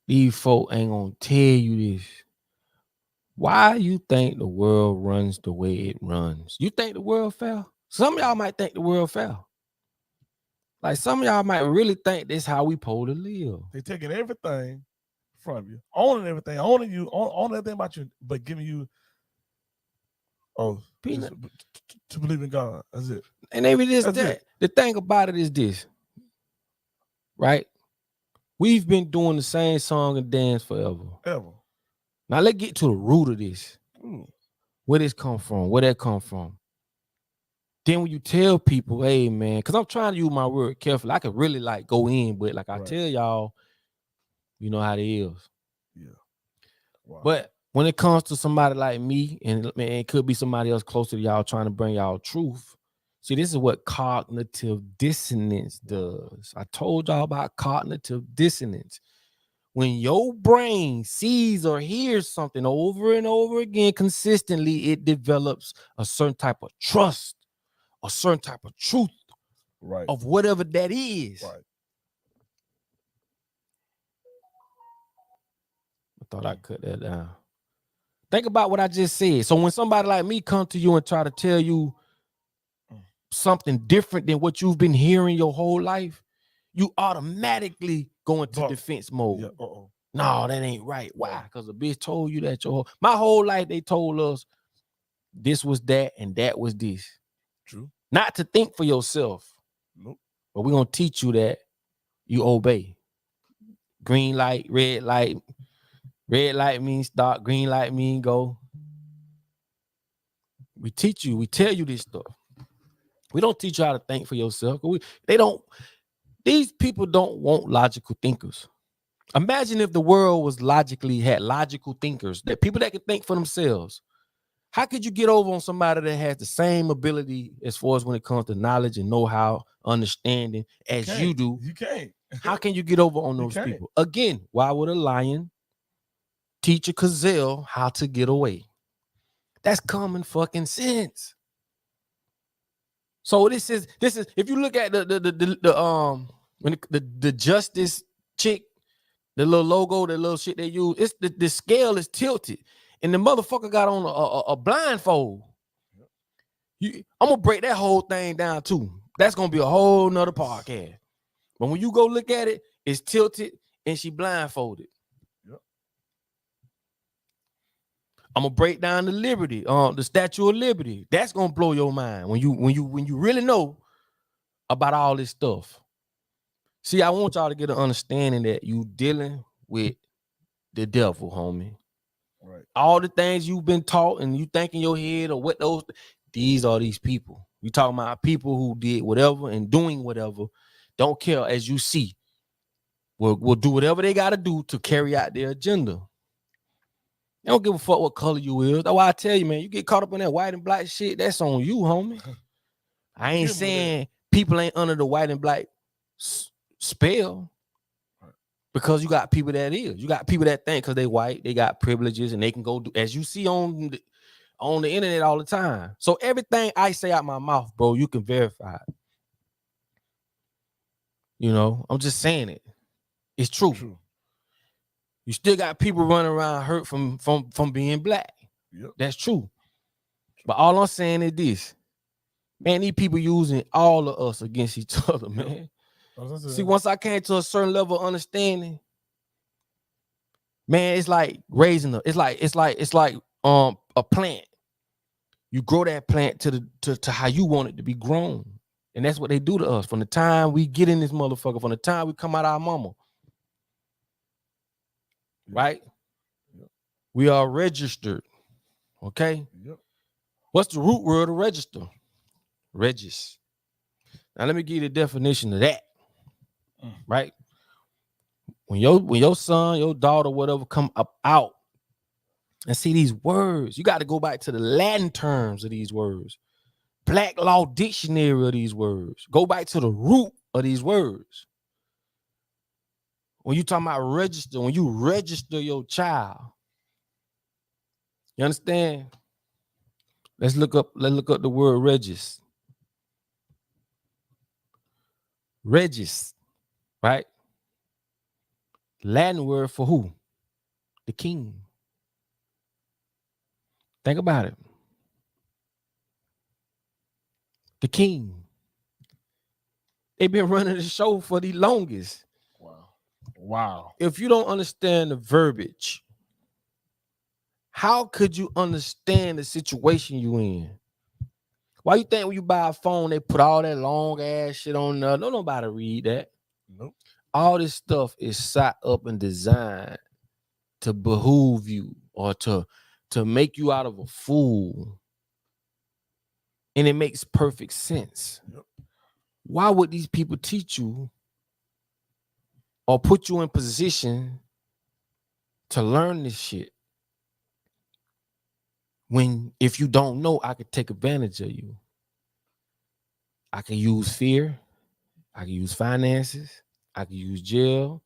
These folk ain't gonna tell you this. Why you think the world runs the way it runs? You think the world fair? Some of y'all might think the world fair. Like some of y'all might really think this how we supposed to live. They taking everything from you, owning everything, owning you, owning everything about you, but giving you to believe in God. That's it. And maybe this That's that. it. The thing about it is this, right? We've been doing the same song and dance forever. Ever. Now let's get to the root of this. Ooh. Where this come from? Where that come from? Then when you tell people, hey man, because I'm trying to use my word carefully, I could really like go in, but like I tell y'all, you know how it is. Yeah. Wow. But when it comes to somebody like me, and man, it could be somebody else closer to y'all trying to bring y'all truth. See, this is what cognitive dissonance does. I told y'all about cognitive dissonance. When your brain sees or hears something over and over again consistently, it develops a certain type of trust, a certain type of truth of whatever that is. Right. I thought I cut that down. Think about what I just said. So when somebody like me come to you and try to tell you something different than what you've been hearing your whole life, you automatically go into defense mode. Yeah. No, that ain't right. Why? Because a bitch told you that my whole life they told us this was that and that was this. True. Not to think for yourself. Nope. But we're gonna teach you that you obey. Green light, red light. Red light means start, green light means go. We teach you, we tell you this stuff. We don't teach you how to think for yourself. These people don't want logical thinkers. Imagine if the world was had logical thinkers, that people that can think for themselves. How could you get over on somebody that has the same ability as far as when it comes to knowledge and know-how, understanding as you do? You can't. How can you get over on those people? Again, why would a lion teach a gazelle how to get away? That's common fucking sense. So this is if you look at the justice chick, the little logo, the little shit they use, it's the scale is tilted, and the motherfucker got on a blindfold. I'm gonna break that whole thing down too. That's gonna be a whole nother podcast. But when you go look at it, it's tilted and she blindfolded. Yep. I'm gonna break down the Liberty, the Statue of Liberty. That's gonna blow your mind when you really know about all this stuff. See, I want y'all to get an understanding that you dealing with the devil, homie. Right. All the things you've been taught and you think in your head or what these are these people. We talking about people who did whatever and doing whatever, don't care as you see. Will do whatever they got to do to carry out their agenda. They don't give a fuck what color you is. That's why I tell you, man, you get caught up in that white and black shit, that's on you, homie. I ain't saying people ain't under the white and black spell, because you got people that is. You got people that think because they white, they got privileges and they can go do, as you see on the internet all the time. So everything I say out my mouth, bro, you can verify it. You know, I'm just saying it. It's true. You still got people running around hurt from being black. Yep. That's true. But all I'm saying is this. Man, these people using all of us against each other, man. See, once I came to a certain level of understanding, man, it's like raising it's like a plant. You grow that plant to how you want it to be grown. And that's what they do to us from the time we get in this motherfucker, from the time we come out of our mama. Right? Yep. We are registered. Okay? Yep. What's the root word of register? Regis. Now let me give you the definition of that. right? When your son, your daughter, whatever, come up out and see these words, you got to go back to the Latin terms of these words, Black Law Dictionary of these words. Go back to the root of these words. When you talking about register, when you register your child, you understand? Let's look up the word regis. Regis, right? Latin word for who? The king. Think about it. The king. They've been running the show for the longest. Wow. If you don't understand the verbiage, how could you understand the situation you in? Why you think when you buy a phone, they put all that long ass shit on there? Don't nobody read that. Nope. All this stuff is set up and designed to behoove you or to make you out of a fool. And it makes perfect sense. Yep. Why would these people teach you or put you in position to learn this shit when, if you don't know, I could take advantage of you? I can use fear. I can use finances. I can use jail.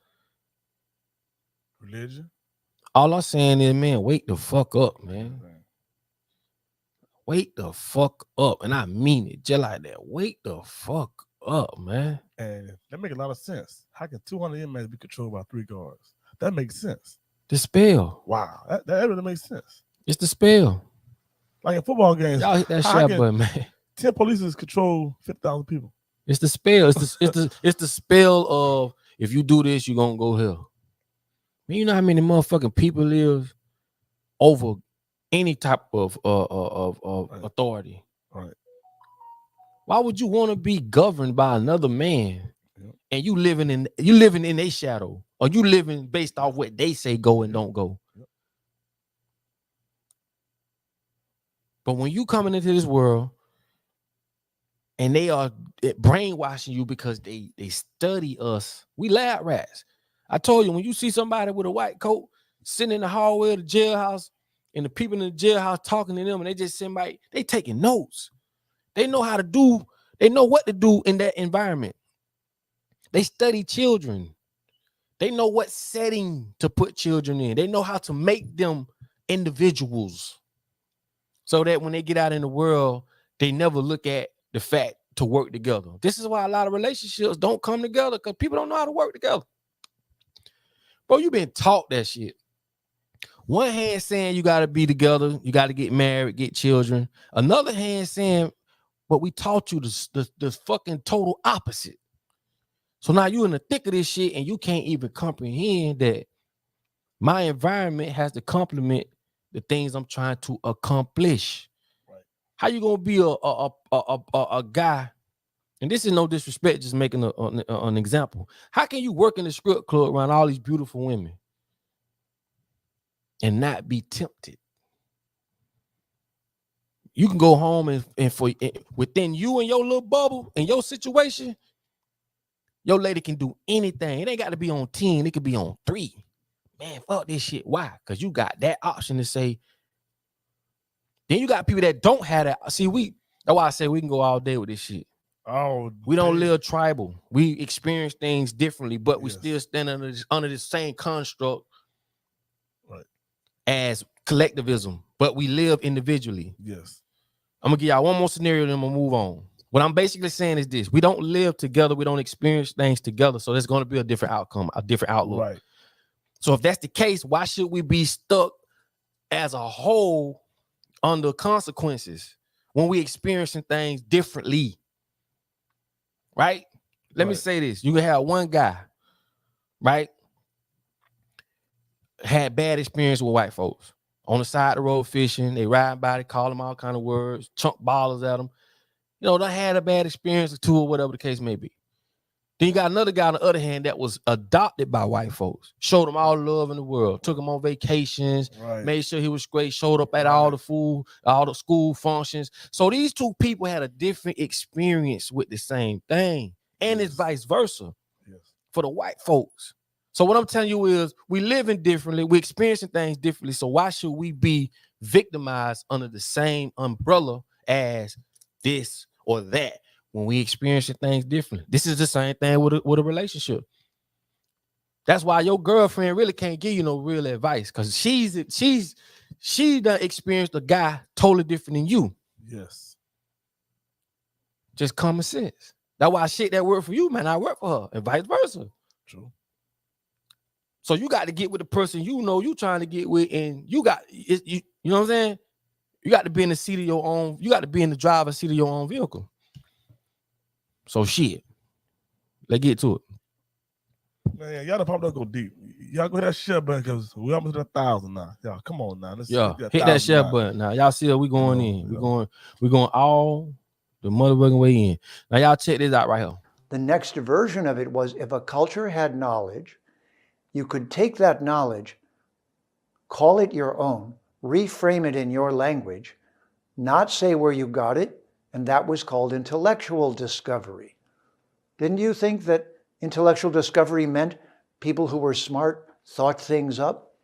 Religion. All I'm saying is, man, wake the fuck up, man. Wake the fuck up. And I mean it just like that. Wake the fuck up, man. And that makes a lot of sense. How can 200 inmates be controlled by 3 guards? That makes sense. The spell. Wow. That really makes sense. It's the spell. Like in football games, Y'all hit that how shot can button, man. 10 police control 50,000 people. It's the spell. It's the spell of, if you do this, you're gonna go hell. Man, you know how many motherfucking people live over any type of Right. authority? Right. Why would you want to be governed by another man? Yep. And you living in their shadow, or you living based off what they say go and don't go? Yep. But when you coming into this world and they are brainwashing you because they study us, we lab rats. I told you, when you see somebody with a white coat sitting in the hallway of the jailhouse and the people in the jailhouse talking to them, and they just sitting by, they taking notes. They know how to do, they know what to do in that environment. They study children. They know what setting to put children in. They know how to make them individuals so that when they get out in the world, they never look at the fact to work together. This is why a lot of relationships don't come together, because people don't know how to work together. Bro, you been taught that shit. One hand saying you got to be together, you got to get married, get children. Another hand saying, but we taught you the fucking total opposite. So now you in the thick of this shit and you can't even comprehend that my environment has to complement the things I'm trying to accomplish. Right. How you gonna be a guy? And this is no disrespect, just making an example. How can you work in the strip club around all these beautiful women and not be tempted? You can go home and for within you and your little bubble and your situation, your lady can do anything. It ain't got to be on 10. It could be on 3. Man, fuck this shit. Why? Because you got that option to say. Then you got people that don't have that. See, that's why I say we can go all day with this shit. Oh, We don't live tribal. We experience things differently, but we Yes. still stand under the same construct Right. as collectivism, but we live individually. Yes. I'm gonna give y'all one more scenario, then I'm gonna move on. What I'm basically saying is this: we don't live together, we don't experience things together, so there's gonna be a different outcome, a different outlook. Right. So if that's the case, why should we be stuck as a whole under consequences when we experiencing things differently? Right? Let me say this: you can have one guy, right, had bad experience with white folks on the side of the road fishing. They ride by, they call them all kind of words, chunk ballers at them. You know, they had a bad experience or two, or whatever the case may be. Then you got another guy on the other hand that was adopted by white folks, showed them all the love in the world, took him on vacations, Right. made sure he was great, showed up at all the school functions. So these two people had a different experience with the same thing, and it's vice versa. Yes. for the white folks. So what I'm telling you is we living differently, we experiencing things differently. So why should we be victimized under the same umbrella as this or that when we experiencing things differently? This is the same thing with a relationship. That's why your girlfriend really can't give you no real advice, because she done experienced a guy totally different than you. Yes. Just common sense. That's why shit that work for you, man, I work for her, and vice versa. True. So you got to get with the person you know you trying to get with, and you know what I'm saying? You got to be in the seat of your own, you got to be in the driver's seat of your own vehicle. So shit. Let's get to it. Man, y'all probably don't go deep. Y'all go hit that share button because we almost at 1,000 now. Y'all, come on now. Let's Yeah, hit hit that share button now. Y'all see we going in. We're going all the motherfucking way in. Now y'all check this out right here. The next version of it was, if a culture had knowledge, you could take that knowledge, call it your own, reframe it in your language, not say where you got it, and that was called intellectual discovery. Didn't you think that intellectual discovery meant people who were smart thought things up?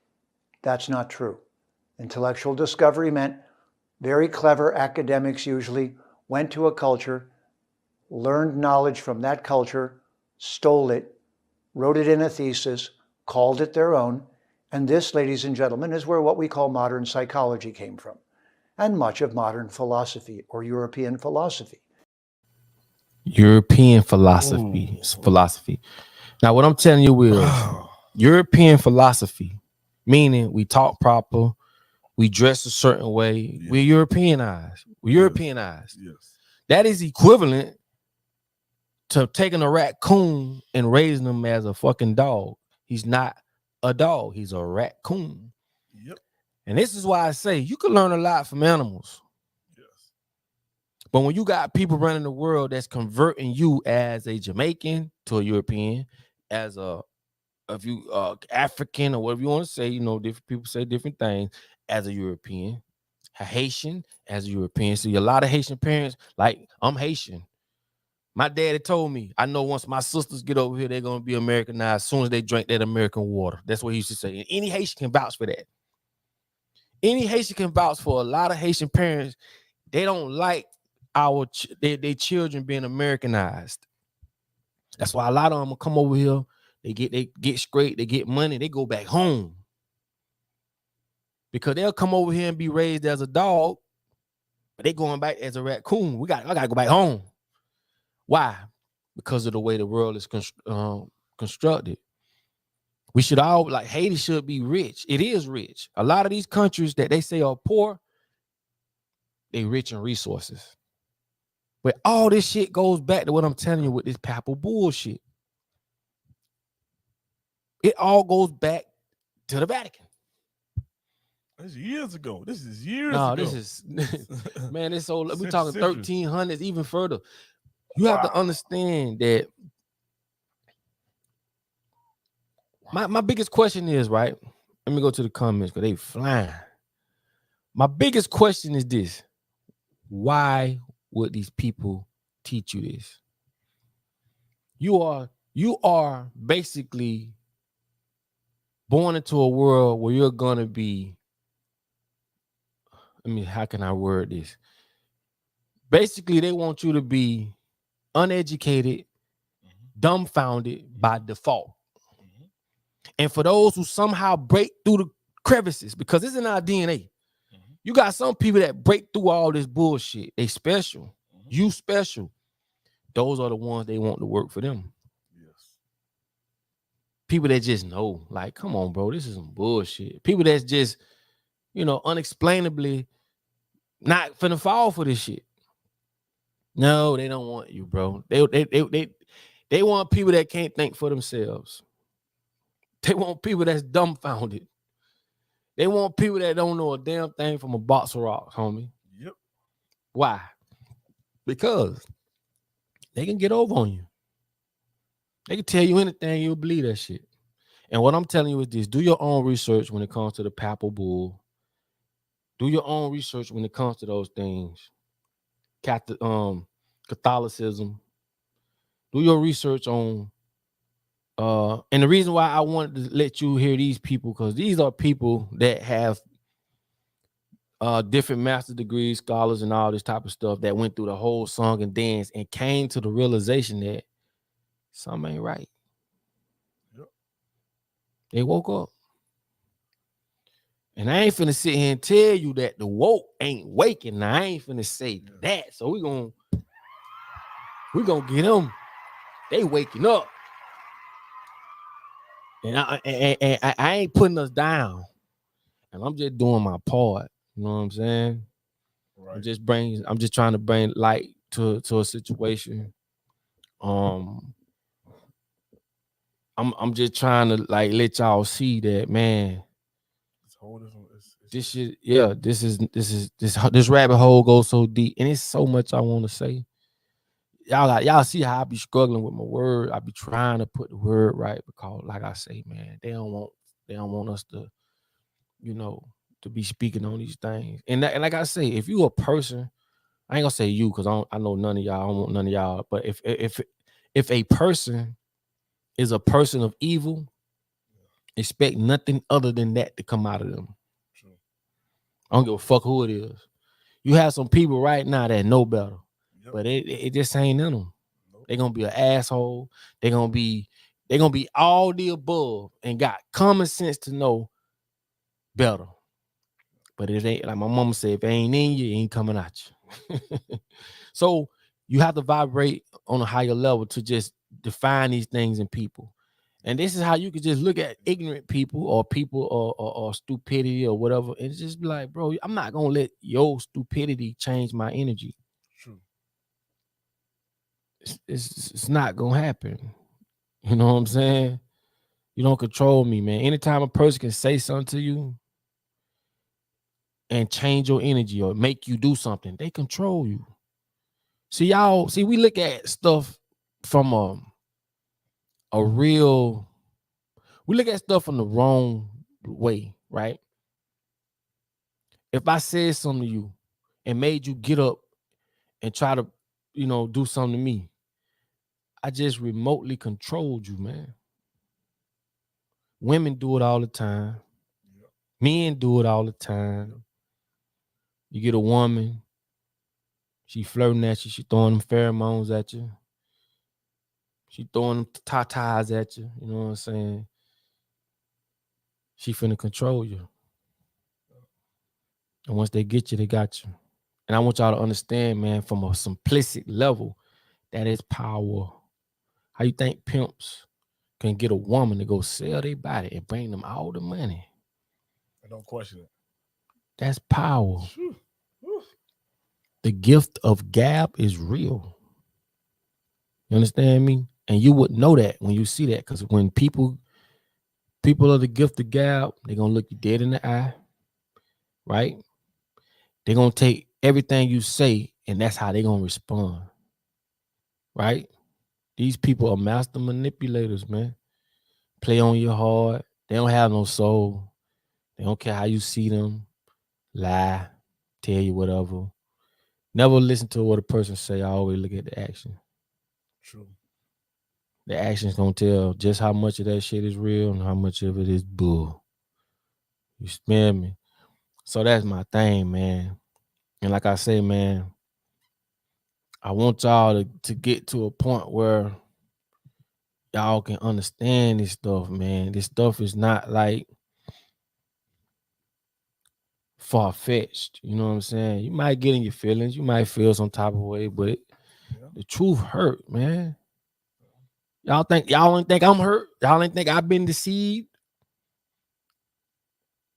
That's not true. Intellectual discovery meant very clever academics usually went to a culture, learned knowledge from that culture, stole it, wrote it in a thesis, called it their own, and this, ladies and gentlemen, is where what we call modern psychology came from, and much of modern philosophy or European philosophy. European philosophy. Now, what I'm telling you is European philosophy, meaning we talk proper, we dress a certain way, we're Europeanized. Yes. That is equivalent to taking a raccoon and raising him as a fucking dog. He's not a dog, he's a raccoon. Yep. And this is why I say you can learn a lot from animals. But when you got people running the world that's converting you as a Jamaican to a European, as a African or whatever you want to say, different people say different things, as a European, a Haitian as a European. See, a lot of Haitian parents, like, I'm Haitian. My daddy told me, I know once my sisters get over here, they're gonna be Americanized as soon as they drink that American water. That's what he used to say. And any Haitian can vouch for that. Any Haitian can vouch for a lot of Haitian parents. They don't like their children being Americanized. That's why a lot of them will come over here. They get straight. They get money. They go back home because they'll come over here and be raised as a dog, but they going back as a raccoon. I gotta go back home. Why? Because of the way the world is constructed. We should all, like, Haiti should be rich. It is rich. A lot of these countries that they say are poor, they rich in resources. But all this shit goes back to what I'm telling you with this papal bullshit. It all goes back to the Vatican. This is years ago. This is years no, ago. This is, man, it's so, we're talking Centuries. 1300s, even further. You have to understand that my biggest question is, right? Let me go to the comments because they flying. My biggest question is this. Why would these people teach you this? You are basically born into a world where you're gonna be, how can I word this? Basically, they want you to be uneducated, dumbfounded by default. And for those who somehow break through the crevices, because it's in our DNA, you got some people that break through all this bullshit. They special. You special. Those are the ones they want to work for them. Yes. People that just know, like, come on, bro, this is some bullshit. People that's just, unexplainably not finna fall for this shit. No, they don't want you, bro. They want people that can't think for themselves. They want people that's dumbfounded. They want people that don't know a damn thing from a box of rocks, homie. Yep. Why? Because they can get over on you. They can tell you anything, you'll believe that shit. And what I'm telling you is this: do your own research when it comes to the papal bull. Do your own research when it comes to those things. Catholicism. Do your research on And the reason why I wanted to let you hear these people, because these are people that have different master degrees, scholars, and all this type of stuff that went through the whole song and dance and came to the realization that something ain't right. Yep. They woke up. And I ain't finna sit here and tell you that the woke ain't waking. Now I ain't finna say that. So we gonna get them. They waking up. And I ain't putting us down. And I'm just doing my part. You know what I'm saying? Right. I'm just trying to bring light to a situation. I'm just trying to like let y'all see that, man. This shit, yeah, this rabbit hole goes so deep, and it's so much I want to say. Y'all see how I be struggling with my word. I be trying to put the word right because, like I say, man, they don't want us to, to be speaking on these things. And like I say, if you a person, I ain't gonna say you because I know none of y'all. I don't want none of y'all. But if a person is a person of evil, expect nothing other than that to come out of them. True. I don't give a fuck who it is. You have some people right now that know better, but it just ain't in them. Nope. They're gonna be an asshole. They're gonna be all the above and got common sense to know better. But it ain't, like my mama said, if it ain't in you, it ain't coming at you. So you have to vibrate on a higher level to just define these things in people. And this is how you can just look at ignorant people or people or stupidity or whatever, and just be like, bro, I'm not gonna let your stupidity change my energy. True. It's not gonna happen. You know what I'm saying? You don't control me, man. Anytime a person can say something to you and change your energy or make you do something, they control you. See, we look at stuff from we look at stuff in the wrong way, right? If I said something to you and made you get up and try to, do something to me, I just remotely controlled you, man. Women do it all the time. Yep. Men do it all the time. Yep. You get a woman, she flirting at you, she throwing them pheromones at you. She throwing them tatas at you, you know what I'm saying? She finna control you. And once they get you, they got you. And I want y'all to understand, man, from a simplistic level, that is power. How you think pimps can get a woman to go sell their body and bring them all the money? I don't question it. That's power. The gift of gab is real. You understand me? And you would know that when you see that, because when people are the gift of gab, they're gonna look you dead in the eye, right? They're gonna take everything you say, and that's how they're gonna respond, right? These people are master manipulators, man. Play on your heart. They don't have no soul. They don't care how you see them. Lie, tell you whatever. Never listen to what a person say. I always look at the action. True. The action's gonna tell just how much of that shit is real and how much of it is bull. You smell me? So that's my thing, man. And like I say, man, I want y'all to get to a point where y'all can understand this stuff, man. This stuff is not like far-fetched. You know what I'm saying? You might get in your feelings. You might feel some type of way, but the truth hurt, man. Y'all ain't think I'm hurt? Y'all ain't think I've been deceived?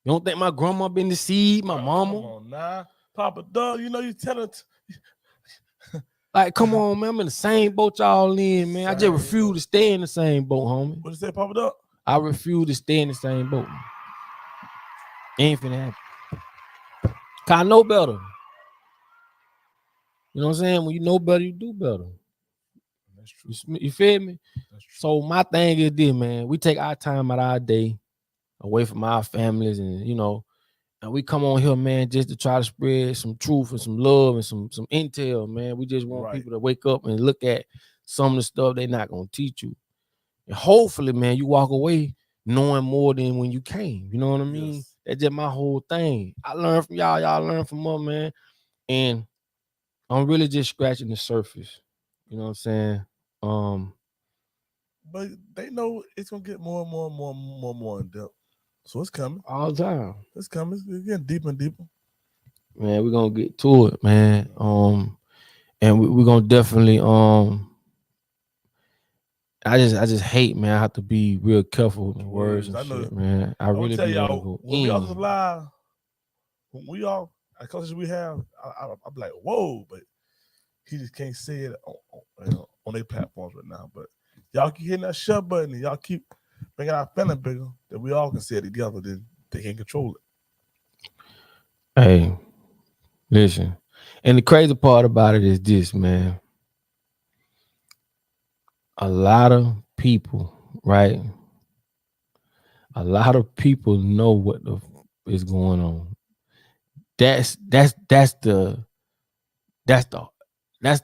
You don't think my grandma been deceived? My mama? Come on, nah. Papa Doug, you tell it. Like, come on, man. I'm in the same boat y'all in, man. I just refuse to stay in the same boat, homie. What you say, Papa Doug? I refuse to stay in the same boat. Ain't finna happen. Cause I know better. You know what I'm saying? When you know better, you do better. That's true. You feel me? That's true. So my thing is this, man. We take our time out of our day away from our families, and and we come on here, man, just to try to spread some truth and some love and some intel, man. We just want people to wake up and look at some of the stuff they're not gonna teach you. And hopefully, man, you walk away knowing more than when you came. You know what I mean? Yes. That's just my whole thing. I learned from y'all, y'all learn from us, man. And I'm really just scratching the surface. You know what I'm saying? But they know it's gonna get more and more and more and more and more in depth. So it's coming. All the time. It's coming. It's getting deeper and deeper. Man, we're gonna get to it, man. And we're gonna definitely I just hate, man. I have to be real careful with my words and I know. shit, man. I I'm gonna really tell be wanna y'all, go when we all just in. live, when we all as close as we have, I'm like, whoa, but he just can't say it on their platforms right now. But y'all keep hitting that shut button and y'all keep making our feeling bigger, that we all can say it together, then they can control it. Hey, listen. And the crazy part about it is this, man. A lot of people, right? A lot of people know what is going on. That's the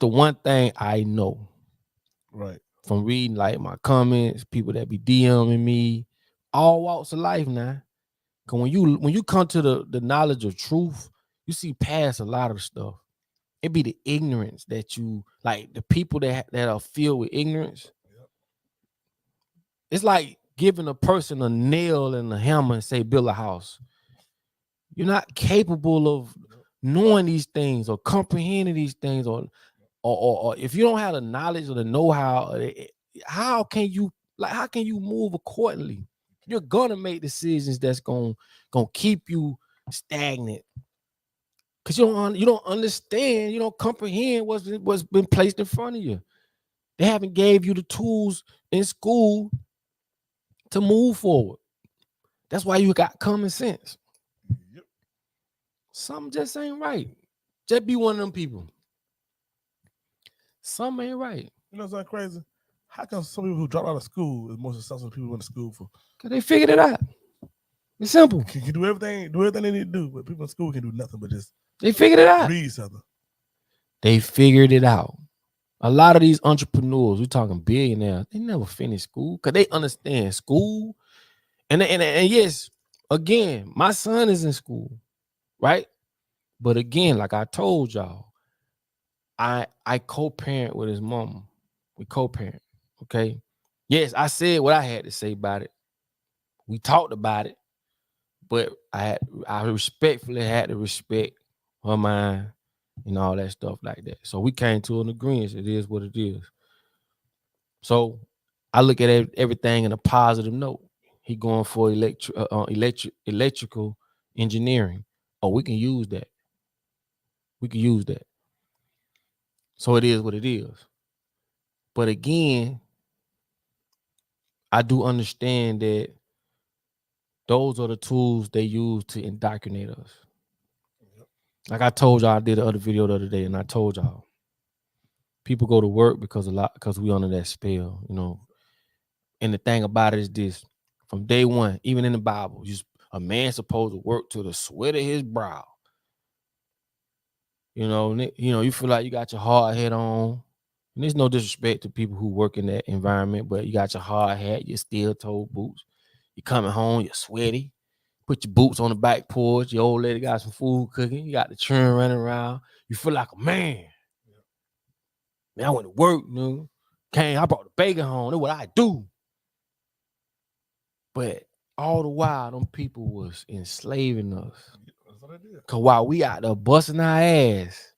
one thing I know. Right. From reading like my comments, people that be DMing me, all walks of life now. Cause when you come to the knowledge of truth, you see past a lot of stuff. It be the ignorance that you like, the people that are filled with ignorance. Yep. It's like giving a person a nail and a hammer and say build a house. You're not capable of knowing these things or comprehending these things, or if you don't have the knowledge or the know-how, how can you move accordingly? You're gonna make decisions that's gonna keep you stagnant because you don't understand, you don't comprehend what's been placed in front of you. They haven't gave you the tools in school to move forward. That's why you got common sense. Yep. Something just ain't right. Just be one of them people. Something ain't right. You know something crazy? How come some people who drop out of school is more successful than people who went to school for? Because they figured it out. It's simple. Can do everything they need to do, but people in school can do nothing but just They figured it out. read something. They figured it out. A lot of these entrepreneurs, we're talking billionaires, they never finished school because they understand school. And yes, again, my son is in school, right? But again, like I told y'all, I co-parent with his mama. We co-parent, okay? Yes, I said what I had to say about it. We talked about it, but I respectfully had to respect her mind and all that stuff like that. So we came to an agreement. It is what it is. So I look at everything in a positive note. He going for electrical engineering. Oh, we can use that. We can use that. So it is what it is. But again, I do understand that those are the tools they use to indoctrinate us. Like I told y'all, I did the other video the other day, and I told y'all, people go to work because we under that spell, you know. And the thing about it is this: from day one, even in the Bible, a man supposed to work to the sweat of his brow. You know, you feel like you got your hard hat on. And there's no disrespect to people who work in that environment, but you got your hard hat, your steel-toed boots. You coming home, you're sweaty. Put your boots on the back porch. Your old lady got some food cooking. You got the children running around. You feel like a man. Man, I went to work, nigga. I brought the bacon home. That's what I do. But all the while, them people was enslaving us. That's what I did. Cause while we out there busting our ass,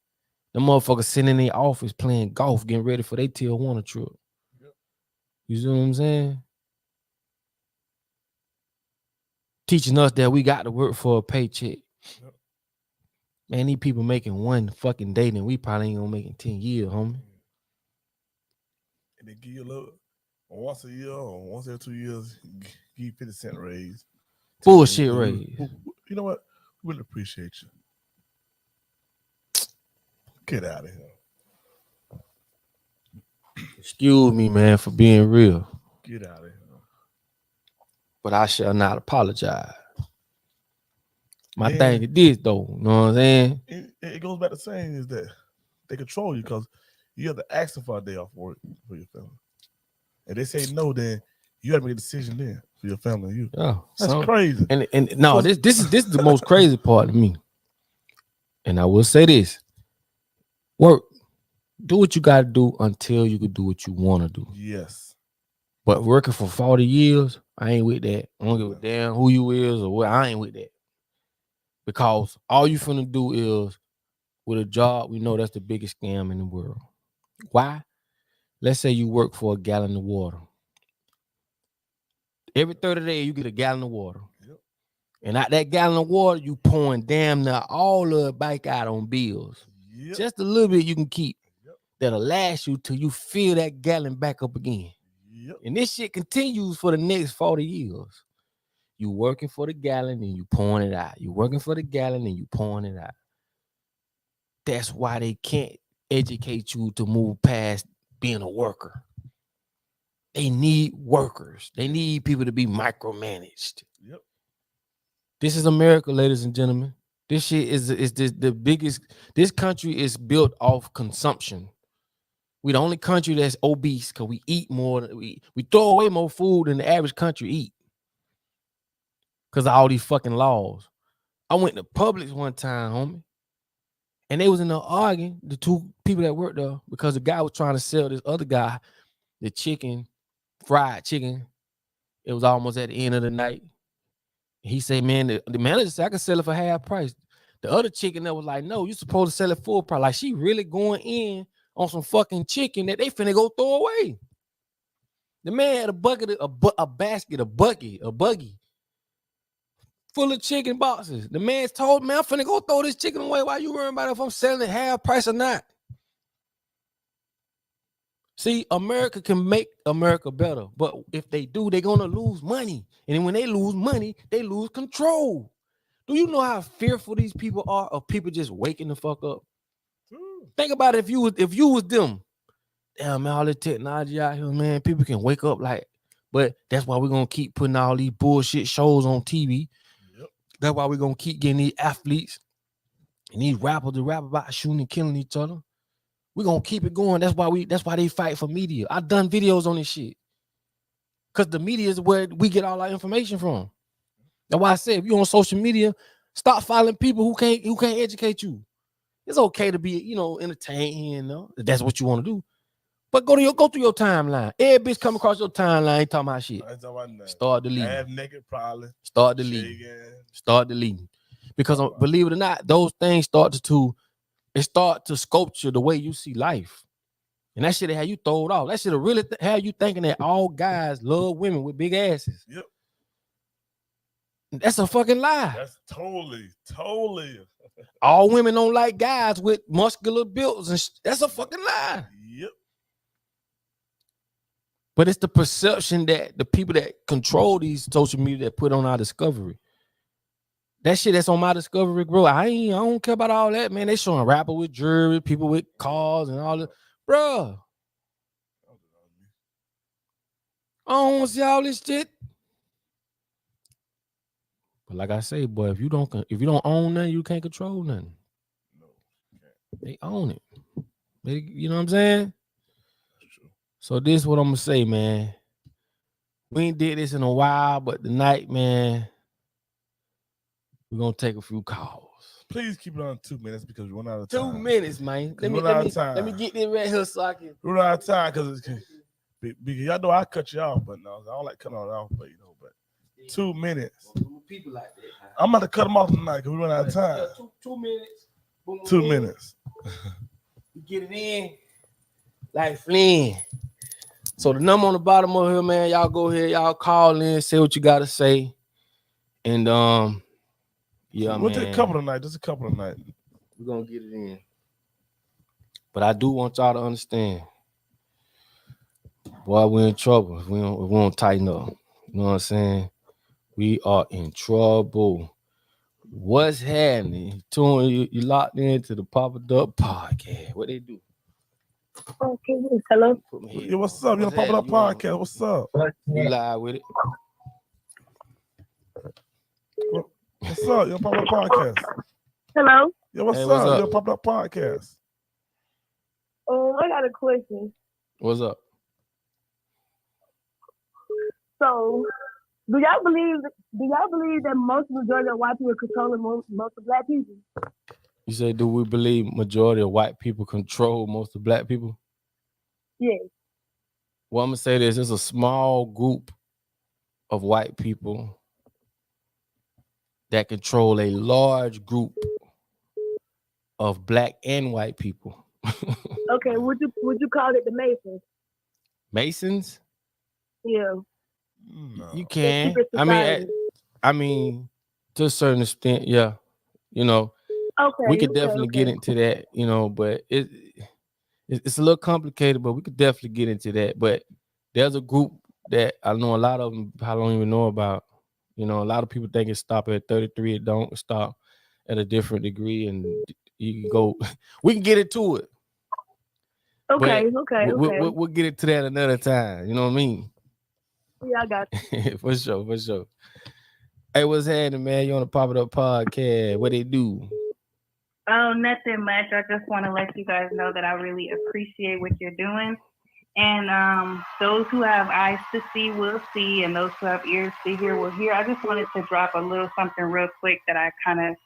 the motherfuckers sitting in their office playing golf, getting ready for their Tijuana trip. Yep. You see what I'm saying? Teaching us that we got to work for a paycheck. Yep. Man, these people making one fucking day, then we probably ain't gonna make it in 10 years, homie. And they give you a little, once a year or once every 2 years, give you 50-cent raise. Bullshit raise. You know what? We really appreciate you. Get out of here. Excuse me, man, for being real. Get out of here. But I shall not apologize. My thing is this, though. You know what I'm saying? It goes back to saying is that they control you because you have to ask them for a day off work for your family. and they say no, then you got to make a decision then for your family and you. Yeah, That's crazy. And no, this is the most crazy part of me. And I will say this: work, do what you got to do until you can do what you want to do. Yes. But working for 40 years, I ain't with that. I don't give a damn who you is or what. I ain't with that. Because all you finna do is, with a job, we know that's the biggest scam in the world. Why? Let's say you work for a gallon of water. Every 30 days, you get a gallon of water. Yep. And out that gallon of water, you pouring damn near all of it back out on bills. Yep. Just a little bit you can keep. Yep. That'll last you till you fill that gallon back up again. Yep. And this shit continues for the next 40 years. You working for the gallon and you pouring it out. You working for the gallon and you pouring it out. That's why they can't educate you to move past being a worker. They need workers. They need people to be micromanaged. Yep. This is America, ladies and gentlemen. This shit is the biggest. This country is built off consumption. We the only country that's obese because we eat more. We throw away more food than the average country eat because of all these fucking laws. I went to Publix one time, homie, and they was in there arguing, the two people that worked there, because the guy was trying to sell this other guy the chicken, fried chicken. It was almost at the end of the night. He said, man, the manager said I could sell it for half price. The other chicken that was like, no, you're supposed to sell it full price. Like, she really going in on some fucking chicken that they finna go throw away. The man had a bucket, a basket, a buggy full of chicken boxes. The man told me, I'm finna go throw this chicken away. Why you worrying about if I'm selling it half price or not? See, America can make America better, but if they do, they're gonna lose money. And then when they lose money, they lose control. Do you know how fearful these people are of people just waking the fuck up? Think about it, if you was them. Damn, man, all the technology out here, man, people can wake up like, but that's why we're gonna keep putting all these bullshit shows on TV. Yep. That's why we're gonna keep getting these athletes and these rappers to rap about shooting and killing each other. We're gonna keep it going. That's why they fight for media. I've done videos on this shit. Because the media is where we get all our information from. That's why I said, if you're on social media, stop following people who can't educate you. It's okay to be, entertaining, if that's what you want to do. But go through your timeline. Every bitch come across your timeline ain't talking about shit. Start deleting. Half naked, probably. Start deleting. Because believe it or not, those things start to sculpture the way you see life. And that shit have you thrown off. That shit really have you thinking that all guys love women with big asses. Yep. That's a fucking lie. That's totally. All women don't like guys with muscular builds. And that's a fucking lie. Yep. But it's the perception that the people that control these social media that put on our discovery. That shit that's on my discovery, bro. I don't care about all that, man. They showing rappers with jewelry, people with cars and all that. Bro, I don't want to see all this shit. But like I say, boy, if you don't own nothing, you can't control nothing. No, you can't. They own it. You know what I'm saying? That's true. So this is what I'm gonna say, man. We ain't did this in a while, but tonight, man, we're gonna take a few calls. Please keep it on 2 minutes because we run out of time. 2 minutes, man. Let me get this right here so I can. We run out of time because y'all know I cut you off, but no, I don't like cutting it off, but 2 minutes. People like that. I'm about to cut them off tonight because we run out of time. 2 minutes. Boom, 2 minutes. You get it in like Flynn. So the number on the bottom of here, man, y'all go ahead, y'all call in, say what you gotta say, and yeah, we'll man. take a couple tonight. Just a couple tonight. We're gonna get it in. But I do want y'all to understand. Boy, we're in trouble. We don't tighten up. You know what I'm saying? We are in trouble. What's happening? You locked into the Papa Duck podcast. What they do? Okay, hello. Yeah, what's up? You're on Papa Duck podcast. What's up? You live with it? What's up? You're on Papa Duck podcast. Hello. Yeah, what's Hey, up? what's up? You're on Papa Duck podcast. I got a question. What's up? So, do y'all believe that majority of white people controlling most of black people? You said, do we believe majority of white people control most of black people? Yes. Well, I'm gonna say this: there's a small group of white people that control a large group of black and white people. Okay, would you call it the Masons? Masons? Yeah. No. You can. Secret society. I mean, to a certain extent, yeah. You know, Okay. we could definitely get into that. You know, but it's a little complicated, but we could definitely get into that. But there's a group that I know a lot of them I don't even know about. You know, a lot of people think it stop at 33. It don't stop at a different degree, and you can go. We can get into it. Okay. But Okay. we'll get into that another time. You know what I mean? Yeah, I got you. For sure. Hey, what's happening, man? You on the Pop It Up podcast? What they do? Oh, nothing much. I just want to let you guys know that I really appreciate what you're doing. And those who have eyes to see will see, and those who have ears to hear will hear. I just wanted to drop a little something real quick that I kind of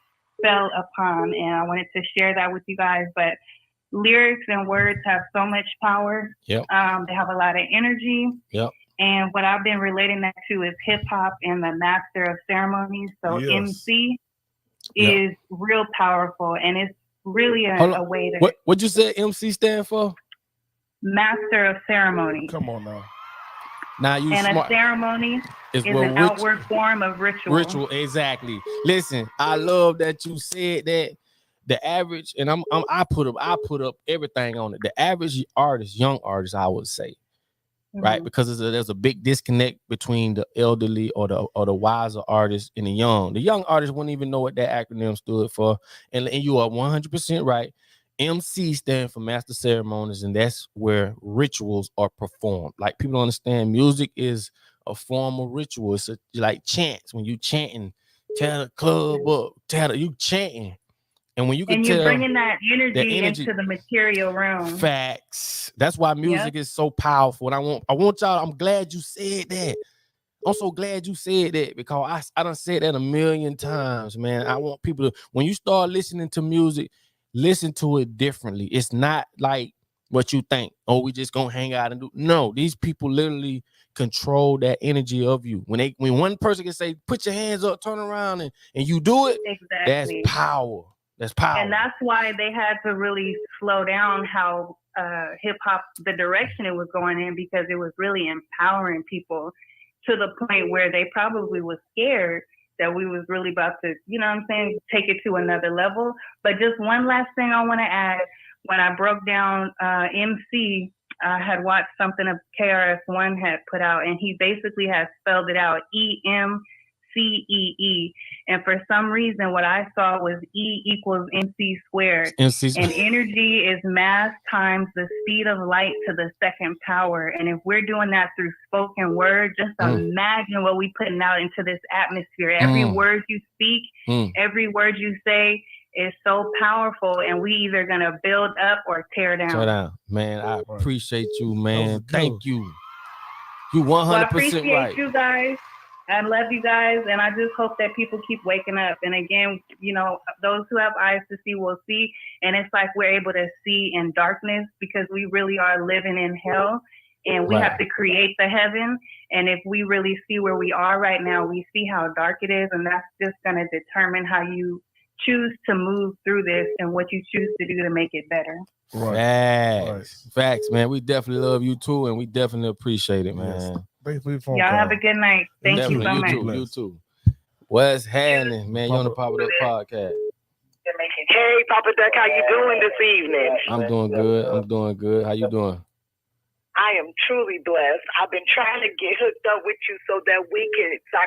fell upon, and I wanted to share that with you guys. But lyrics and words have so much power. Yep. They have a lot of energy. Yep. And what I've been relating that to is hip hop and the master of ceremonies. So Yes. MC is real powerful, and it's really a way to what you said MC stand for? master of ceremony. Come on now. Now you And smart. a ceremony is an outward form of ritual. Ritual, exactly. Listen, I love that you said that. The average, and I put up everything on it. The average artist, young artist, I would say, right? Because there's a big disconnect between the elderly or the wiser artists and the young. The young artists wouldn't even know what that acronym stood for. And you are 100% right. MC stands for Master Ceremonies, and that's where rituals are performed. Like, people don't understand music is a form of ritual. It's like chants. When you chanting, tear the club up, you chanting. And when you can you're tell bringing that energy into the material realm. Facts. That's why music is so powerful. And I want y'all, I'm glad you said that. I'm so glad you said that, because I done said that a million times, man. I want people to, when you start listening to music, listen to it differently. It's not like what you think. Oh, we just gonna hang out and do. No, these people literally control that energy of you. When one person can say, put your hands up, turn around, and you do it, that's power. That's power. And that's why they had to really slow down how hip hop, the direction it was going in, because it was really empowering people to the point where they probably was scared that we was really about to, you know what I'm saying, take it to another level. But just one last thing I want to add, when I broke down MC, I had watched something of KRS-One had put out, and he basically has spelled it out, EMCEE. And for some reason, what I saw was E equals MC squared. And energy is mass times the speed of light to the second power. And if we're doing that through spoken word, just imagine what we putting out into this atmosphere. Every word you speak, every word you say is so powerful, and we either going to build up or tear down. Tear down. Man, I appreciate you, man. Thank you. You 100% well, I appreciate right. you guys. I love you guys, and I just hope that people keep waking up. And again, you know, those who have eyes to see will see. And it's like we're able to see in darkness, because we really are living in hell, and we have to create the heaven. And if we really see where we are right now, we see how dark it is, and that's just going to determine how you choose to move through this and what you choose to do to make it better. Facts, man. We definitely love you too, and we definitely appreciate it, man. Yes. Thanks for your phone Y'all call. have a good night. Thank you so much. You too. What's happening, man? You on the Pop It Up podcast? Hey, Papa Duck, how you doing this evening? I'm doing good. How you doing? I am truly blessed. I've been trying to get hooked up with you so I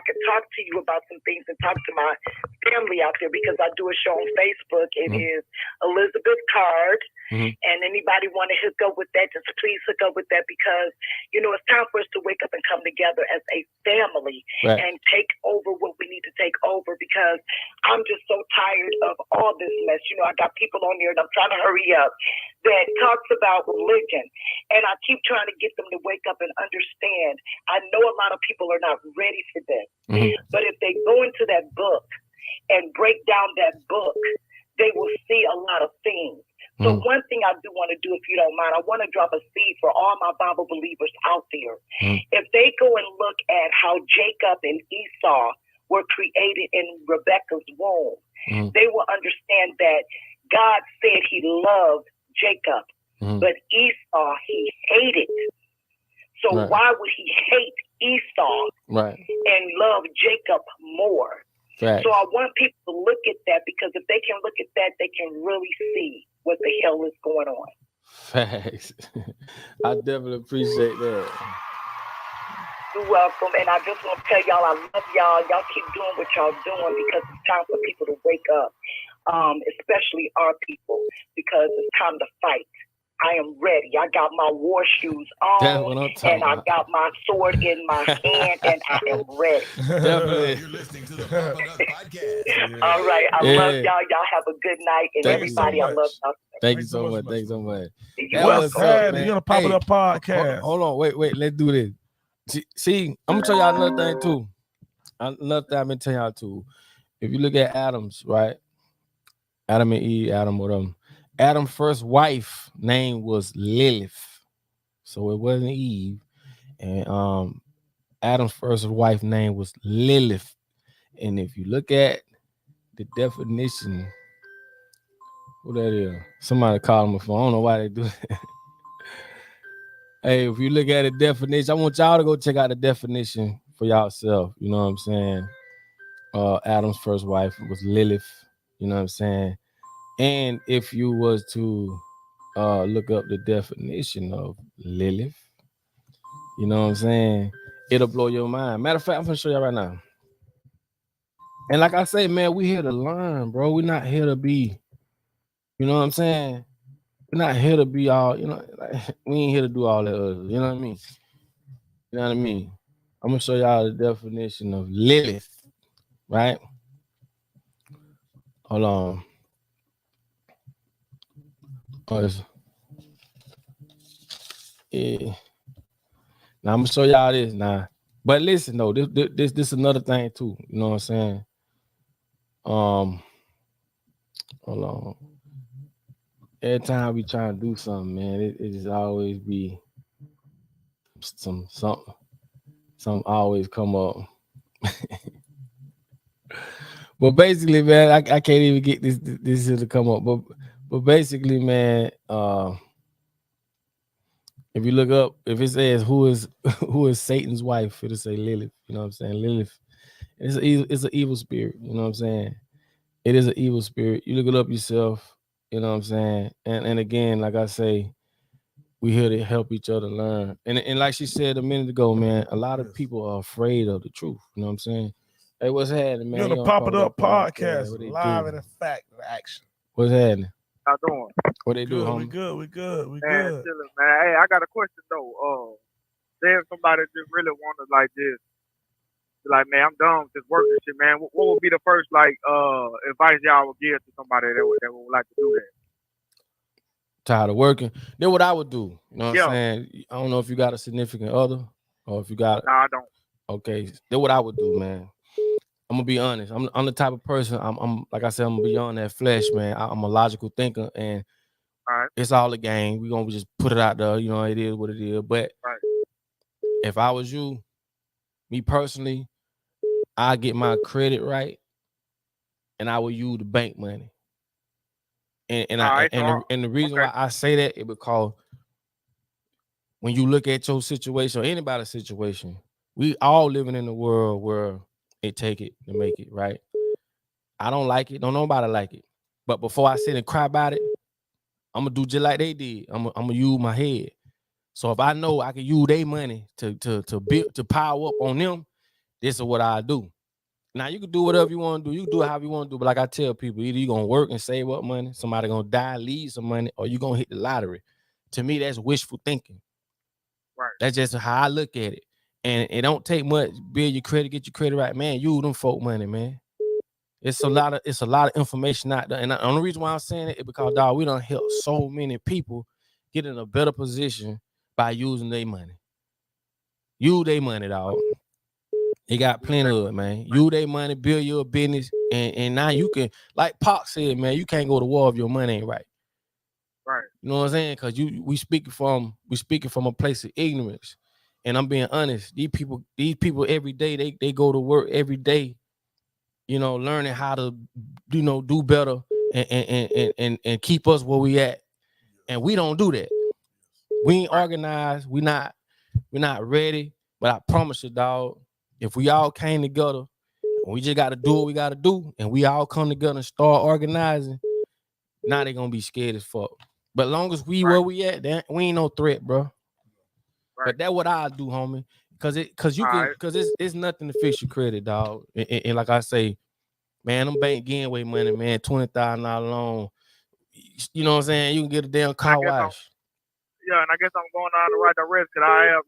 could talk to you about some things and talk to my family out there, because I do a show on Facebook. It is Elizabeth Card. And anybody want to hook up with that, just please hook up with that, because, you know, it's time for us to wake up and come together as a family and take over what we need to take over because I'm just so tired of all this mess. You know, I got people on here and I'm trying to hurry up that talks about religion. And I keep trying to get them to wake up and understand. I know a lot of people are not ready for this. But if they go into that book and break down that book, they will see a lot of things. So one thing I do want to do, if you don't mind, I want to drop a seed for all my Bible believers out there. If they go and look at how Jacob and Esau were created in Rebekah's womb, they will understand that God said he loved Jacob, but Esau he hated. So why would he hate Esau and love Jacob more? Right. So I want people to look at that, because if they can look at that, they can really see what the hell is going on. Facts. I definitely appreciate that. You're welcome. And I just want to tell y'all, I love y'all. Y'all keep doing what y'all doing, because it's time for people to wake up, especially our people, because it's time to fight. I am ready. I got my war shoes on, and I got my sword in my hand, and I am ready. Definitely. You're listening to the Papa Doug Podcast. All right. I love y'all. Y'all have a good night. And everybody, I love y'all. Thank you so much. Thank you so much. What's happening? You're gonna pop it up podcast. Hold on. Wait. Let's do this. See, I'm gonna tell y'all another thing too. Another thing I've been telling y'all too. If you look at Adam's, right? Adam and Eve, Adam, whatever. Adam's first wife name was Lilith, so it wasn't Eve. And Adam's first wife name was Lilith. And if you look at the definition, what that is, somebody called my phone. I don't know why they do it. Hey, if you look at the definition, I want y'all to go check out the definition for yourself. You know what I'm saying? Adam's first wife was Lilith. You know what I'm saying? And if you was to look up the definition of Lilith, you know what I'm saying, it'll blow your mind. Matter of fact, I'm gonna show you right now. And like I say, man, we here to learn, bro. We're not here to be, you know what I'm saying? We're not here to be all, you know, like, we ain't here to do all that other, you know what I mean? You know what I mean? I'm gonna show y'all the definition of Lilith, right? Hold on. Yeah. Now I'm gonna show y'all this now. But listen though, this another thing too. You know what I'm saying? Hold on. Every time we try to do something, man, it just always be something always come up. But basically, man, I can't even get this here to come up. But basically, man, if you look up, if it says who is Satan's wife, it'll say Lilith. You know what I'm saying? Lilith. It's an evil spirit. You know what I'm saying? It is an evil spirit. You look it up yourself. You know what I'm saying? And again, like I say, we here to help each other learn. And like she said a minute ago, man, a lot of people are afraid of the truth. You know what I'm saying? Hey, what's happening, man? You're gonna pop it up podcast, live and in fact in action. What's happening? How doing? What they do, homie? We good. Man, chilling, man. Hey, I got a question though. Say if somebody just really wanted like this, like, man, I'm done with this work and shit, man. What would be the first advice y'all would give to somebody that would like to do that? Tired of working. Then what I would do, you know what I'm saying? I don't know if you got a significant other or if you got. No, I don't. Okay, then what I would do, man. I'm gonna be honest. I'm the type of person. I'm like I said. I'm beyond that flesh, man. I'm a logical thinker, and it's all a game. We gonna just put it out there. You know, it is what it is. But if I was you, me personally, I get my credit right, and I will use the bank money. And the reason why I say that is because when you look at your situation or anybody's situation, we all living in a world where it take it to make it, right? I don't like it. Don't nobody like it. But before I sit and cry about it, I'm gonna do just like they did. I'm gonna use my head. So if I know I can use their money to build, to power up on them, this is what I do. Now you can do whatever you want to do. You can do it however you want to do. But like I tell people, either you're gonna work and save up money, somebody gonna die, leave some money, or you're gonna hit the lottery. To me, that's wishful thinking. Right. That's just how I look at it. And it don't take much. Build your credit, get your credit right, man. Use them folk money, man. It's a lot of information out there. And the only reason why I'm saying it is because, dog, we done helped so many people get in a better position by using their money. Use their money, dog. They got plenty of it, man. Use their money, build your business, and now you can, like Pac said, man, you can't go to war if your money ain't right. Right. You know what I'm saying? Because we speaking from a place of ignorance. And I'm being honest, these people every day, they go to work every day, you know, learning how to, you know, do better and keep us where we at. And we don't do that. We ain't organized. We're not ready. But I promise you, dog, if we all came together, we just got to do what we got to do, and we all come together and start organizing, now they going to be scared as fuck. But as long as we where we at, we ain't no threat, bro. But that's what I do, homie. Cause it's nothing to fix your credit, dog. And like I say, man, them bank getaway money, man, $20,000 loan. You know what I'm saying? You can get a damn car wash. Yeah, and I guess I'm going on the right direction. Cause I have,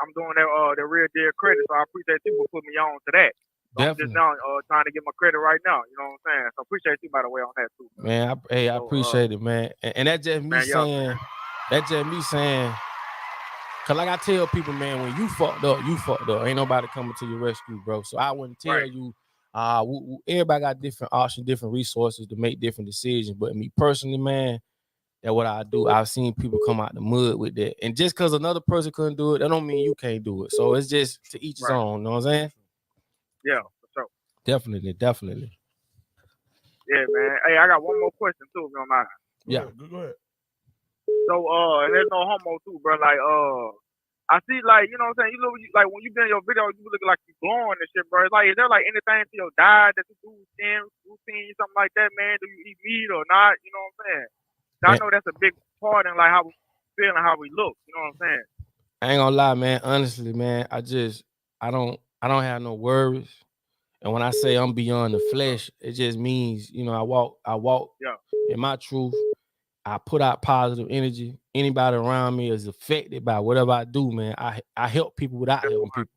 I'm doing that real deal credit, so I appreciate you for putting me on to that. So I'm just now trying to get my credit right now. You know what I'm saying? So appreciate you, by the way, on that too. Man, I appreciate it, man. And that's just me saying. That's just me saying. Cause like I tell people, man, when you fucked up, you fucked up. Ain't nobody coming to your rescue, bro. So I wouldn't tell you. Everybody got different options, different resources to make different decisions. But me personally, man, that's what I do. I've seen people come out the mud with that. And just because another person couldn't do it, that don't mean you can't do it. So it's just to each his own. You know what I'm saying? Yeah, for sure. Definitely. Yeah, man. Hey, I got one more question too, if you don't mind. Yeah. Go ahead. So, and there's no homo too, bro. Like, I see, like, you know what I'm saying? You look like when you been in your video, you look like you glowing and shit, bro. It's like, is there like anything to your diet that you do routine, something like that, man? Do you eat meat or not? You know what I'm saying? I know that's a big part in like how we feel and how we look. You know what I'm saying? I ain't gonna lie, man. Honestly, man, I don't have no worries. And when I say I'm beyond the flesh, it just means, you know, I walk in my truth. I put out positive energy. Anybody around me is affected by whatever I do, man. I help people without helping people.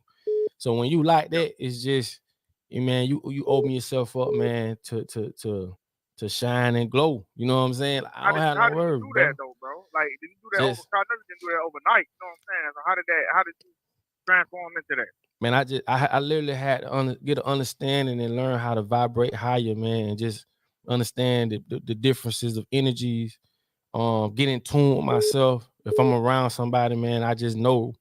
So when you like that, it's just, man, you open yourself up, man, to shine and glow. You know what I'm saying? I don't have no worries, bro. How did you do that though, bro? Like, did you do that didn't do that overnight? You know what I'm saying? So how did you transform into that? Man, I literally had to get an understanding and learn how to vibrate higher, man, and just understand the differences of energies. Get in tune with myself. If I'm around somebody, man, I just know,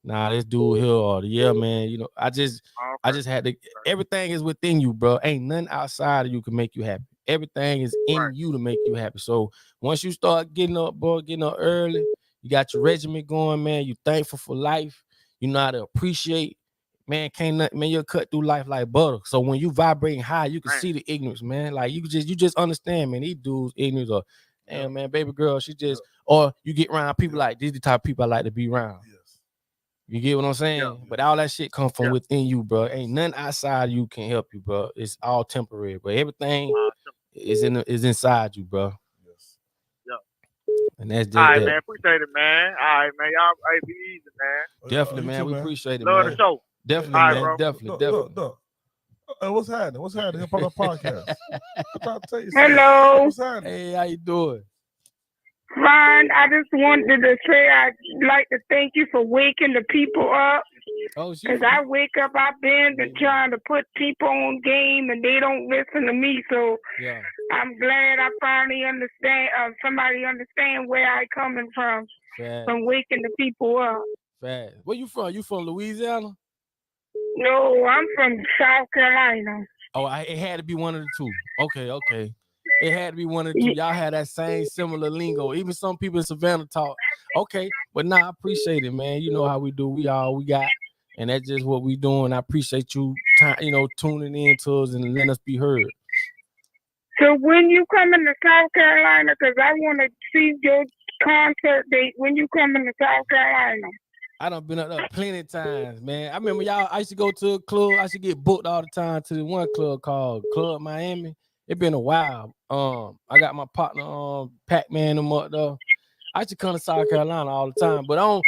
this dude here or man, you know, I just had to. Everything is within you, bro. Ain't nothing outside of you can make you happy. Everything is in you to make you happy. So once you start getting up early, you got your regimen going, man. You thankful for life. You know how to appreciate. Man, you'll cut through life like butter. So when you vibrating high, you can see the ignorance, man. Like you just understand, man. These dudes ignorant or damn, man, baby girl, she just or you get around people like these the type of people I like to be around. Yes. You get what I'm saying? Yeah. But all that shit come from within you, bro. Ain't nothing outside you can help you, bro. It's all temporary, but everything is inside you, bro. Yes. Yeah. And that's just all right, man. Appreciate it, man. All right, man. Y'all be easy, man. Definitely, man. We appreciate it, man. Love the show. Definitely, all man. Right, Definitely. Look. What's happening? What's happening here for the podcast? I'm trying to tell you something. Hello. What's happening? Hey, how you doing? Fine. I just wanted to say I'd like to thank you for waking the people up. Because I wake up, I've been trying to put people on game and they don't listen to me. So I'm glad I finally understand, somebody understand where I coming from waking the people up. Fast. Where you from? You from Louisiana? No, I'm from South Carolina. Oh, it had to be one of the two. Okay. It had to be one of the two. Y'all had that same similar lingo. Even some people in Savannah talk. Okay, but I appreciate it, man. You know how we do. We got, and that's just what we doing. I appreciate you, tuning in to us and letting us be heard. So when you coming to South Carolina, because I want to see your concert date. When you coming to South Carolina? I done been up there plenty of times, man. I remember I used to go to a club. I used to get booked all the time to the one club called Club Miami. It been a while. I got my partner, Pac-Man them up there. I used to come to South Carolina all the time, but I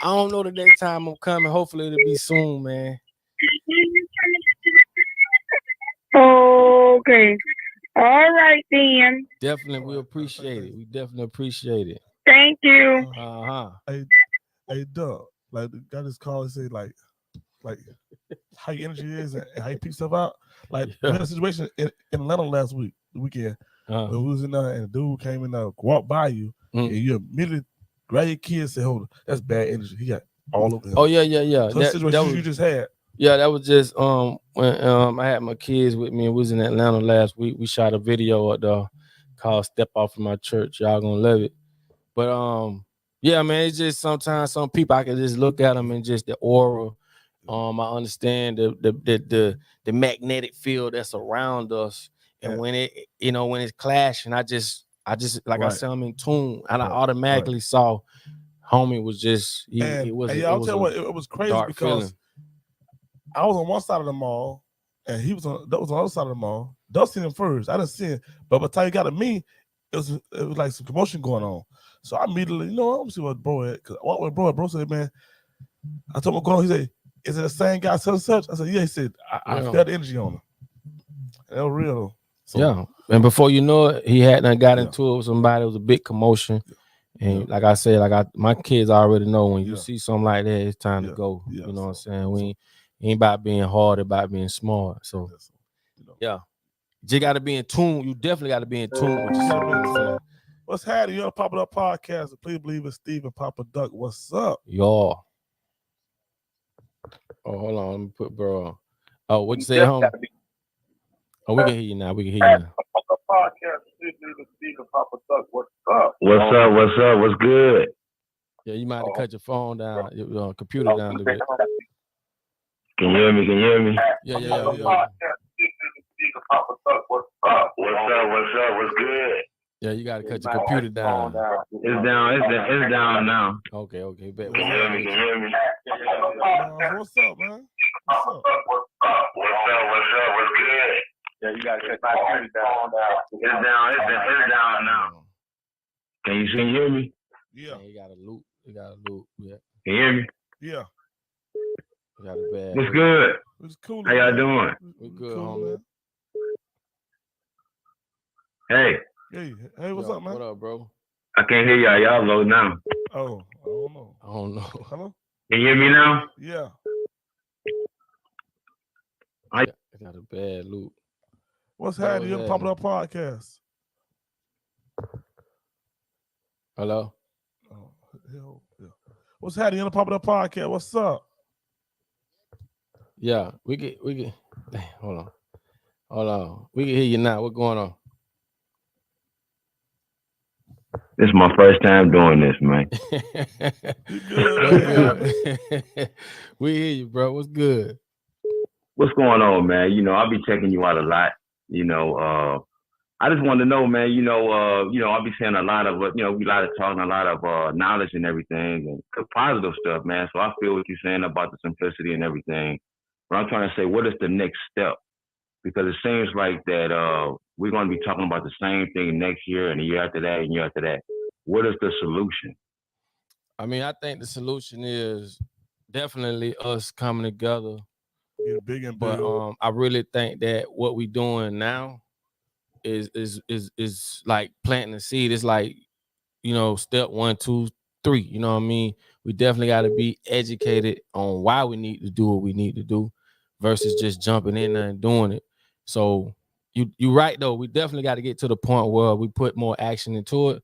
don't know that time I'm coming. Hopefully it'll be soon, man. Okay. All right then. Definitely, we appreciate it. We definitely appreciate it. Thank you. Hey, Doug. Like the guy just called and say like how your energy is and how you pick stuff out. Like we had a situation in Atlanta last weekend. When we was in there and the dude came in there, walked by you, and you immediately grab your kids and say, "Hold on, that's bad energy." He got all over him. Oh yeah. So that situation you just had. Yeah, that was just when I had my kids with me and was in Atlanta last week. We shot a video at the called "Step Off from My Church." Y'all gonna love it. But yeah, man, it's just sometimes some people I can just look at them and just the aura. I understand the magnetic field that's around us, and when it's clashing, I just like I said, I'm in tune, and I automatically saw homie was just it was it was crazy because feeling. I was on one side of the mall and he was on the other side of the mall. Doug seen him first. I didn't see him, but by the time he got to me, it was like some commotion going on. So I immediately, let me see what bro had. Cause what bro said, man, I told him what's going on. He said, "Is it the same guy such and such?" I said, "Yeah." He said, I felt the energy on him. It was real. So, yeah. And before you know it, he hadn't got into it with somebody. It was a big commotion. And like I said, my kids already know when you see something like that, it's time to go. You know what I'm saying? We ain't about being hard, about being smart. So you just got to be in tune. You definitely got to be in tune with yourself. What's happening? You're on Popular Podcast. Please believe it's Steve and Papa Duck. What's up? Y'all. Oh, hold on. Let me put bro on. Oh, what you say, homie? Oh, we can hear you now. We can hear you now. What's up? What's good? Yeah, you might have to cut your phone down, your computer down a little bit. Can you hear me? Yeah. What's up? What's good? Yeah, you got to cut your computer down. It's down now. Okay. Bet. Can you hear me? What's up, man? What's up? What's good? Yeah, you gotta cut my computer down. It's down now. Can you hear me? Yeah. You got a loop. Yeah. Can you hear me? Yeah. You got a bad. What's good? It's cool. How y'all doing? We good, homie. Hey, what's up, man? What up, bro? I can't hear y'all. Y'all low now. Oh, I don't know. Hello? Can you hear me now? Yeah. I got a bad loop. What's happening? You're Popular Podcast. Hello? Oh, hell, yeah. What's happening on the Popular Podcast? What's up? Yeah, we get. Hold on. We can hear you now. What's going on? This is my first time doing this, man. We hear you, bro. What's good? What's going on, man? I'll be checking you out a lot. I just want to know, man. I'll be saying a lot of, we talking a lot of knowledge and everything and positive stuff, man. So I feel what you're saying about the simplicity and everything. But I'm trying to say, what is the next step? Because it seems like that we're going to be talking about the same thing next year and the year after that and year after that. What is the solution? I mean, I think the solution is definitely us coming together. Get big and big. But I really think that what we're doing now is like planting a seed. It's like, step 1, 2, 3. You know what I mean? We definitely got to be educated on why we need to do what we need to do versus just jumping in there and doing it. So you right though. We definitely got to get to the point where we put more action into it.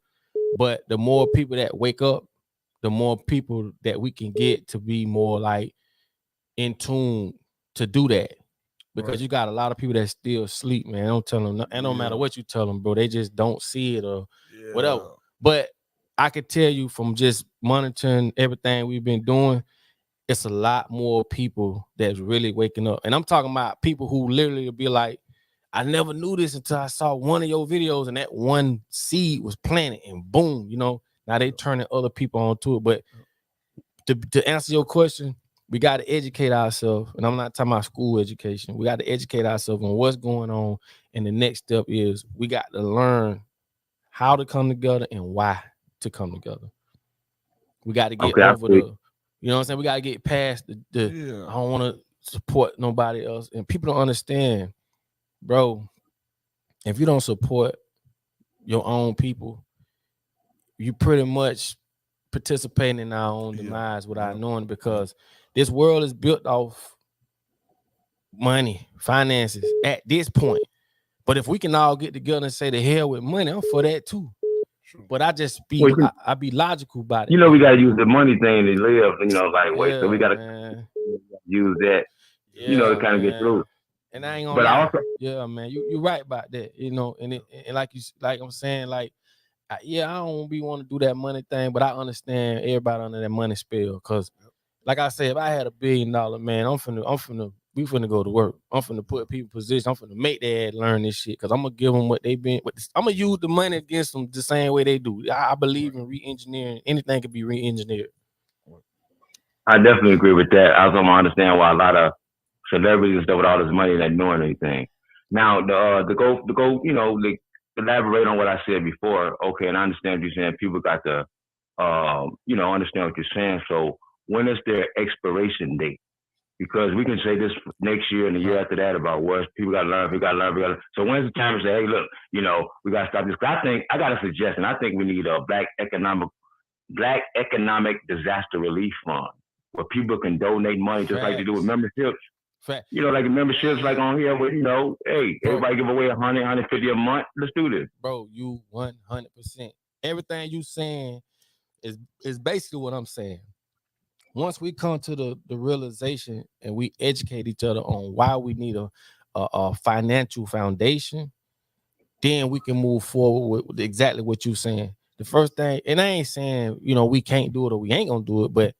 But the more people that wake up, the more people that we can get to be more like in tune to do that. Because you got a lot of people that still sleep, man. Don't tell them, and no matter what you tell them, bro, they just don't see it or whatever. But I could tell you from just monitoring everything we've been doing, it's a lot more people that's really waking up. And I'm talking about people who literally will be like, I never knew this until I saw one of your videos and that one seed was planted and boom, now they turning other people onto it. But to answer your question, we got to educate ourselves. And I'm not talking about school education. We got to educate ourselves on what's going on. And the next step is we got to learn how to come together and why to come together. We got to get over You know what I'm saying? We gotta get past the I don't want to support nobody else. And people don't understand, bro. If you don't support your own people, you pretty much participating in our own demise without knowing, because this world is built off money, finances at this point. But if we can all get together and say the hell with money, I'm for that too. But I just be I be logical about it. You know, we gotta use the money thing to live, you know, like wait. So we gotta use that, you know, to kind of get through. And I ain't gonna lie. Yeah, man, you right about that. You know, and like I'm saying, like, I don't be want to do that money thing, but I understand everybody under that money spell. Cause, like I said, if I had $1 billion, man, we finna go to work. I'm finna put people in position. I'm finna make their ass learn this shit. Cause I'm gonna give them what they been. I'm gonna use the money against them the same way they do. I believe in re-engineering. Anything can be re-engineered. I definitely agree with that. I also understand why a lot of celebrities and stuff with all this money not doing anything. Now, to go, you know, elaborate on what I said before. Okay, and I understand what you're saying. People got to, you know, understand what you're saying. So when is their expiration date? Because we can say this next year and the year after that about what people got to learn. So when's the time to say, hey, look, you know, we got to stop this? I got a suggestion. I think we need a black economic disaster relief fund where people can donate money just like they do with memberships. You know, like memberships like on here where, you know, hey, everybody give away 100, 150 a month. Let's do this. Bro, you 100%. Everything you saying is basically what I'm saying. Once we come to the realization and we educate each other on why we need a financial foundation, then we can move forward with exactly what you're saying. The first thing, and I ain't saying, you know, we can't do it or we ain't gonna do it, but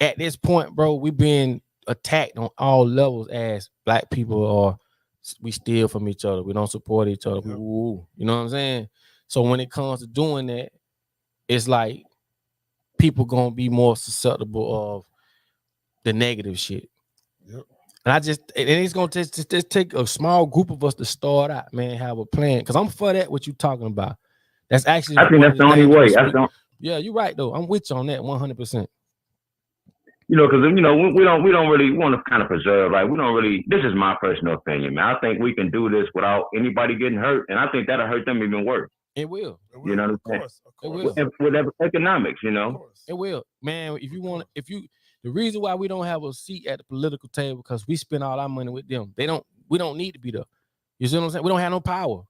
at this point, bro, we being attacked on all levels as black people, or we steal from each other, we don't support each other. You know what I'm saying? So when it comes to doing that, it's like people gonna be more susceptible of the negative shit. And it's gonna just take a small group of us to start out, man, have a plan. Because I'm for that, what you talking about. That's actually, I think that's the only way. Yeah, you're right though. I'm with you on that 100%. You know, because you know we don't really want to kind of preserve. Like we don't really. This is my personal opinion, man. I think we can do this without anybody getting hurt, and I think that'll hurt them even worse. It will. You know what I'm saying? It will. With economics, you know. It will, man. The reason why we don't have a seat at the political table because we spend all our money with them. We don't need to be there. You see what I'm saying? We don't have no power.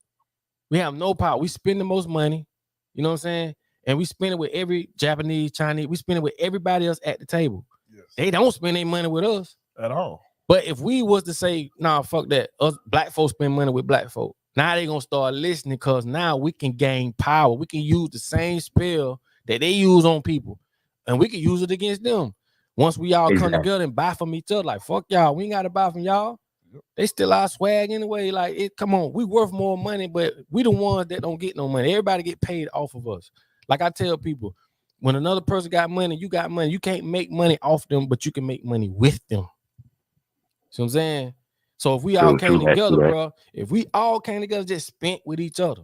We have no power. We spend the most money. You know what I'm saying? And we spend it with every Japanese, Chinese. We spend it with everybody else at the table. Yes. They don't spend their money with us at all. But if we was to say, nah, fuck that, us black folks spend money with black folk, now they gonna start listening because now we can gain power. We can use the same spell that they use on people, and we can use it against them. Once we all come together and buy from each other, like fuck y'all, we ain't gotta buy from y'all. They still our swag anyway. Like it, come on, we worth more money, but we the ones that don't get no money. Everybody get paid off of us. Like I tell people, when another person got money, you got money. You can't make money off them, but you can make money with them. See what I'm saying? So if we all came together, bro, if we all came together, just spent with each other,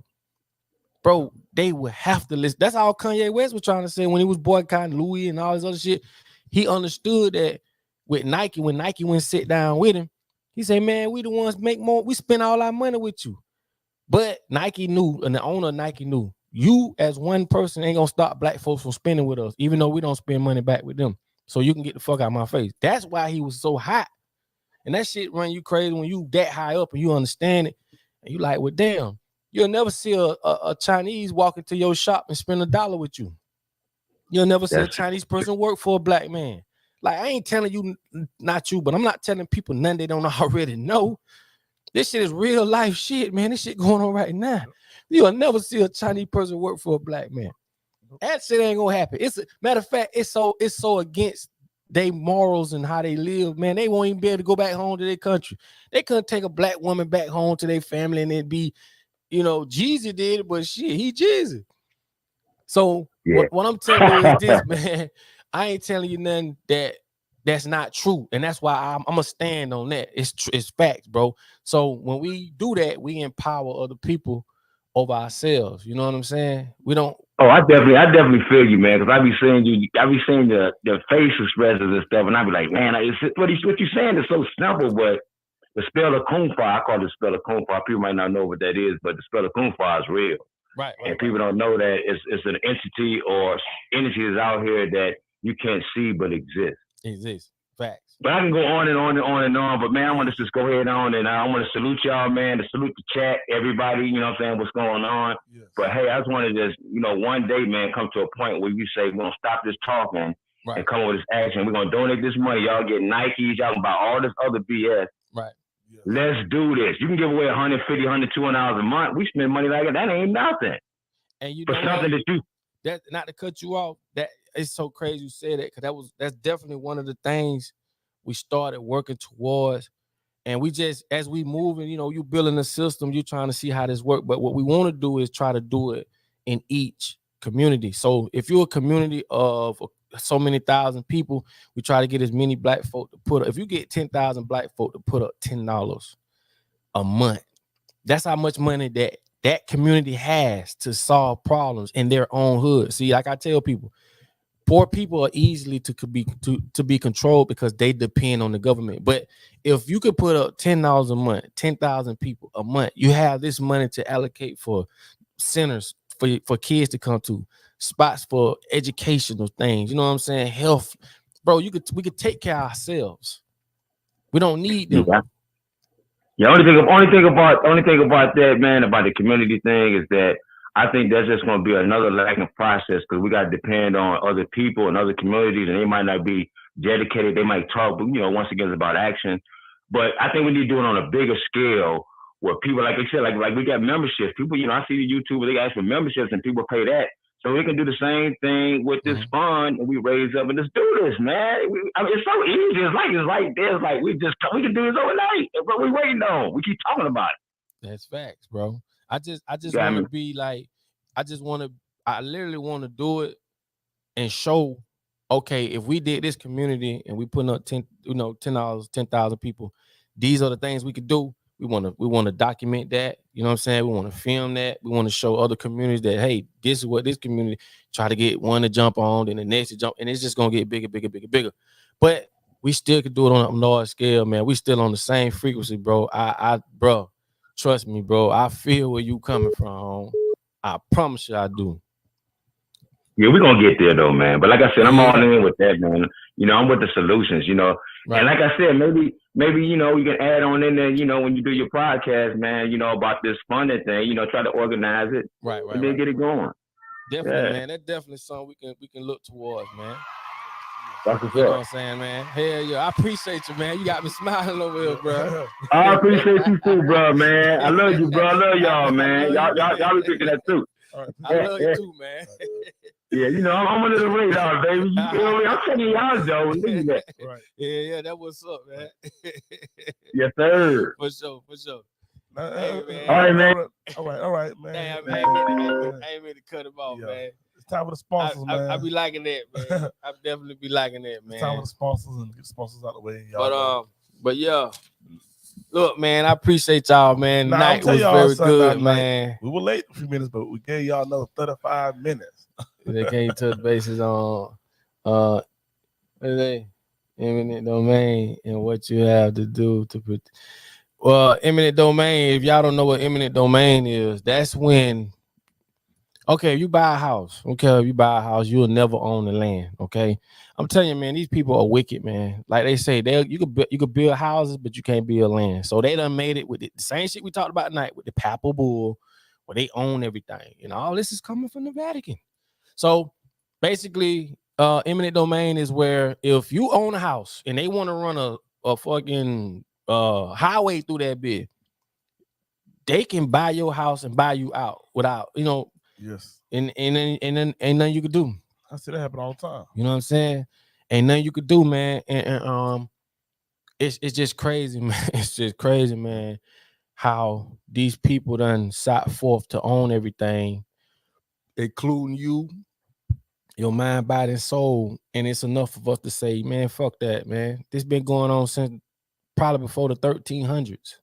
bro, they would have to listen. That's all Kanye West was trying to say when he was boycotting Louis and all this other shit. He understood that with Nike, when Nike went sit down with him, he said, man, we the ones make more. We spend all our money with you. But Nike knew, and the owner of Nike knew, you as one person ain't gonna stop black folks from spending with us, even though we don't spend money back with them. So you can get the fuck out of my face. That's why he was so hot. And that shit run you crazy when you that high up and you understand it. And you like, well, damn, you'll never see a Chinese walk into your shop and spend $1 with you. You'll never see a Chinese person work for a black man. Like, I ain't telling you, not you, but I'm not telling people nothing they don't already know. This shit is real life shit, man. This shit going on right now. You'll never see a Chinese person work for a black man. That shit ain't gonna happen. It's a matter of fact, it's so against their morals and how they live, man. They won't even be able to go back home to their country. They couldn't take a black woman back home to their family and it'd be, you know, Jeezy did it, but shit, he Jeezy. So what I'm telling you is this, man. I ain't telling you nothing that's not true, and that's why I'm gonna stand on that. It's facts, bro. So when we do that, we empower other people over ourselves. You know what I'm saying? We don't. Oh, I definitely feel you, man. Because I be seeing the face expressions and stuff, and I be like, man, what you saying is so simple, but the spell of Kung Fu, I call it the spell of Kung Fu. People might not know what that is, but the spell of Kung Fu is real. Right. And people don't know that it's an entity or energy that's out here that you can't see but exists. Exists. Facts. But I can go on and on and on and on. But man, I want to just go ahead on and I want to salute y'all, man. To salute the chat, everybody. You know what I'm saying? What's going on? Yes. But hey, I just want to just one day, man, come to a point where you say we're gonna stop this talking and come with this action. We're gonna donate this money. Y'all get Nikes. Y'all can buy all this other BS. Right. Yes. Let's do this. You can give away $150, $100, $200 a month. We spend money like that ain't nothing. And you for know something what? that you. That not to cut you off. That it's so crazy you said that because that's definitely one of the things we started working towards, and we just as we moving, you building a system, you trying to see how this works. But what we want to do is try to do it in each community. So if you're a community of so many thousand people, we try to get as many black folk to put up. If you get 10,000 black folk to put up $10 a month, that's how much money that community has to solve problems in their own hood. See, like I tell people, poor people are easily to be controlled because they depend on the government. But if you could put up $10 a month, 10,000 people a month, you have this money to allocate for centers for kids to come to, spots for educational things. You know what I'm saying? Health, bro. We could take care of ourselves. We don't need them. Yeah. Only thing about that, man, about the community thing is that I think that's just going to be another lacking process because we got to depend on other people and other communities, and they might not be dedicated. They might talk, but once again, it's about action. But I think we need to do it on a bigger scale where people, like I said, like we got memberships. People, I see the YouTubers, they ask for memberships and people pay that. So we can do the same thing with this fund and we raise up and just do this, man. It's so easy. It's like this. Like we can do this overnight. That's what we waiting on. We keep talking about it. That's facts, bro. I just want to be like, I literally want to do it and show, okay, if we did this community and we put up $10, 10,000 people, these are the things we could do. We want to document that. You know what I'm saying? We want to film that. We want to show other communities that, hey, this is what this community try to get one to jump on, then the next to jump, and it's just gonna get bigger, bigger, bigger, bigger. But we still could do it on a large scale, man. We still on the same frequency, bro. Bro, trust me, bro. I feel where you coming from. I promise you, I do. Yeah, we're gonna get there though, man. But like I said, I'm all in with that, man. I'm with the solutions, Right. And like I said, maybe we can add on in there, when you do your podcast, man, about this funding thing, try to organize it, right, and then get it going. Definitely, man. That's definitely something we can look towards, man. That's what's you know up. what I'm saying, man? Hell yeah, I appreciate you, man. You got me smiling over here, bro. I appreciate you too, bro, man. I love you, bro. I love y'all, man. Y'all be picking that too. I love you too, man. Yeah, I'm under the radar, baby. You feel me? I'm telling y'all, Joe. Right. Yeah, that what's up, man. Yes, sir. For sure. Hey, man. All right, man. All right, man. Damn, I ain't mean to cut him off, man. It's time for the sponsors, man. I be liking that, man. I definitely be liking that, man. It's time for the sponsors and get the sponsors out of the way. Y'all but yeah. Look, man, I appreciate y'all, man. Night was very good, man. We were late a few minutes, but we gave y'all another 35 minutes. They can't touch bases on eminent domain and what you have to do to put. Well, eminent domain, if y'all don't know what eminent domain is, that's when, okay, if you buy a house, you'll never own the land, okay? I'm telling you, man, these people are wicked, man. Like they say, you could build houses, but you can't build land. So they done made it with the same shit we talked about tonight with the papal bull, where they own everything. And all this is coming from the Vatican. So basically, eminent domain is where if you own a house and they want to run a fucking highway through that bit, they can buy your house and buy you out without, yes. And then ain't nothing you could do. I see that happen all the time. You know what I'm saying? Ain't nothing you could do, man. And it's just crazy, man. It's just crazy, man, how these people done sought forth to own everything, including you, your mind, body, and soul. And it's enough of us to say, man, fuck that, man. This been going on since probably before the 1300s.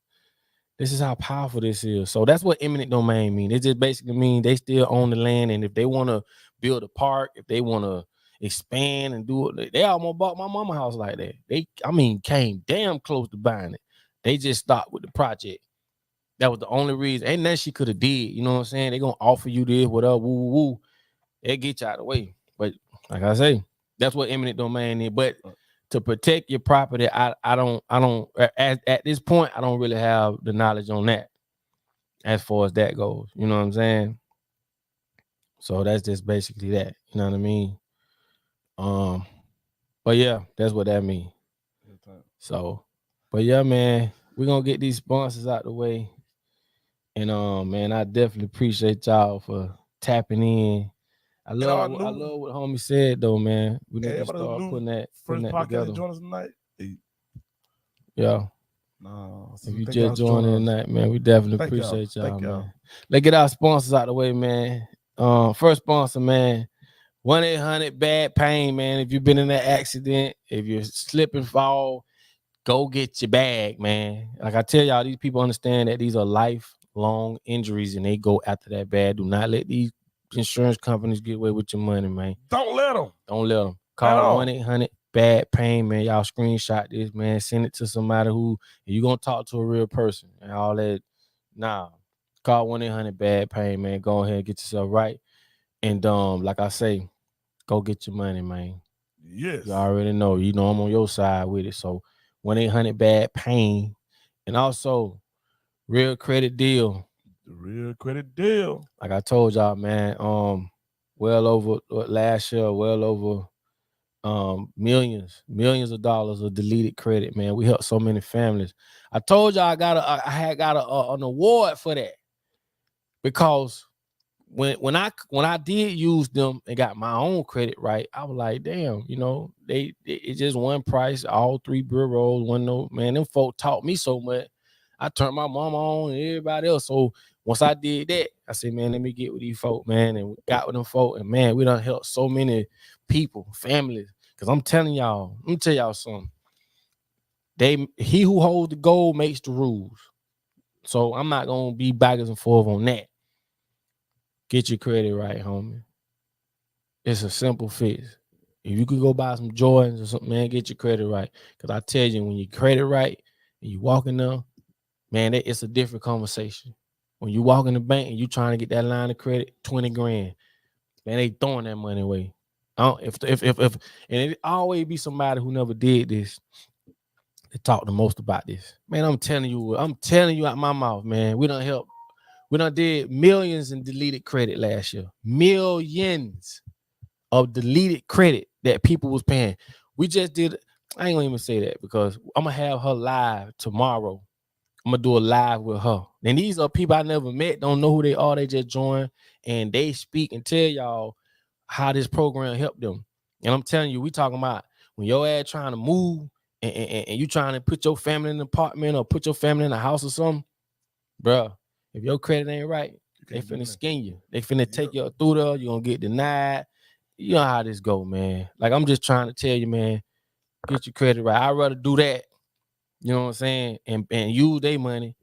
This is how powerful this is. So that's what eminent domain means. It just basically means they still own the land, and if they want to build a park, if they want to expand and do it, they almost bought my mama house like that. Came damn close to buying it. They just stopped with the project. That was the only reason. Ain't nothing she could have did. You know what I'm saying? They gonna offer you this, whatever, woo, woo, woo. It get you out of the way. But like I say, that's what eminent domain is. But to protect your property, I don't at this point, I don't really have the knowledge on that as far as that goes. You know what I'm saying? So that's just basically that. You know what I mean? But yeah, that's what that means. So, but yeah, man, we're gonna get these sponsors out the way. And man, I definitely appreciate y'all for tapping in. I love what homie said though, man. We need to start putting that together. Join us tonight. Yeah. No, if you just joined in tonight, man, we definitely appreciate y'all, man. Let's get our sponsors out the way, man. First sponsor, man, 1-800-BAD-PAIN, man. If you've been in that accident, if you slip and fall, go get your bag, man. Like I tell y'all, these people understand that these are lifelong injuries, and they go after that bag. Do not let these insurance companies get away with your money, man. Don't let them. Don't let them. Call 1-800-BAD-PAIN, man. Y'all screenshot this, man. Send it to somebody who you're gonna talk to a real person and all that. Nah. Call 1-800-BAD-PAIN, man. Go ahead and get yourself right. And like I say, go get your money, man. Yes. You already know. You know I'm on your side with it. So 1-800-BAD-PAIN. And also Real Credit Deal. The Real Credit Deal. Like I told y'all, man, well over last year, well over millions of dollars of deleted credit, man. We helped so many families. I told y'all I had got an award for that, because when I did use them and got my own credit right, I was like, damn, you know, it's just one price, all three bureaus, one note, man. Them folk taught me so much. I turned my mama on and everybody else. So once I did that, I said, man, let me get with these folk, man. And we got with them folk, and man, we done helped so many people, families. Because I'm telling y'all, let me tell y'all something. He who holds the gold makes the rules. So I'm not gonna be backwards and forth on that. Get your credit right, homie. It's a simple fix. If you could go buy some Jordans or something, man, get your credit right. Because I tell you, when you credit right and you walk in there, man, it's a different conversation. When you walk in the bank and you trying to get that line of credit, 20 grand, man, they throwing that money away. And it always be somebody who never did this to talk the most about this. Man, I'm telling you out my mouth, man. We done did millions in deleted credit last year. Millions of deleted credit that people was paying. We just did, I ain't gonna even say that, because I'm gonna have her live tomorrow. I'm gonna do a live with her. And these are people I never met, don't know who they are. They just joined, and they speak and tell y'all how this program helped them. And I'm telling you, we talking about when your ass trying to move and you trying to put your family in an apartment or put your family in a house or something, bro. If your credit ain't right, they finna skin you. They finna take you through there. You're gonna get denied. You know how this go, man. Like, I'm just trying to tell you, man, get your credit right. I'd rather do that, you know what I'm saying, and use their money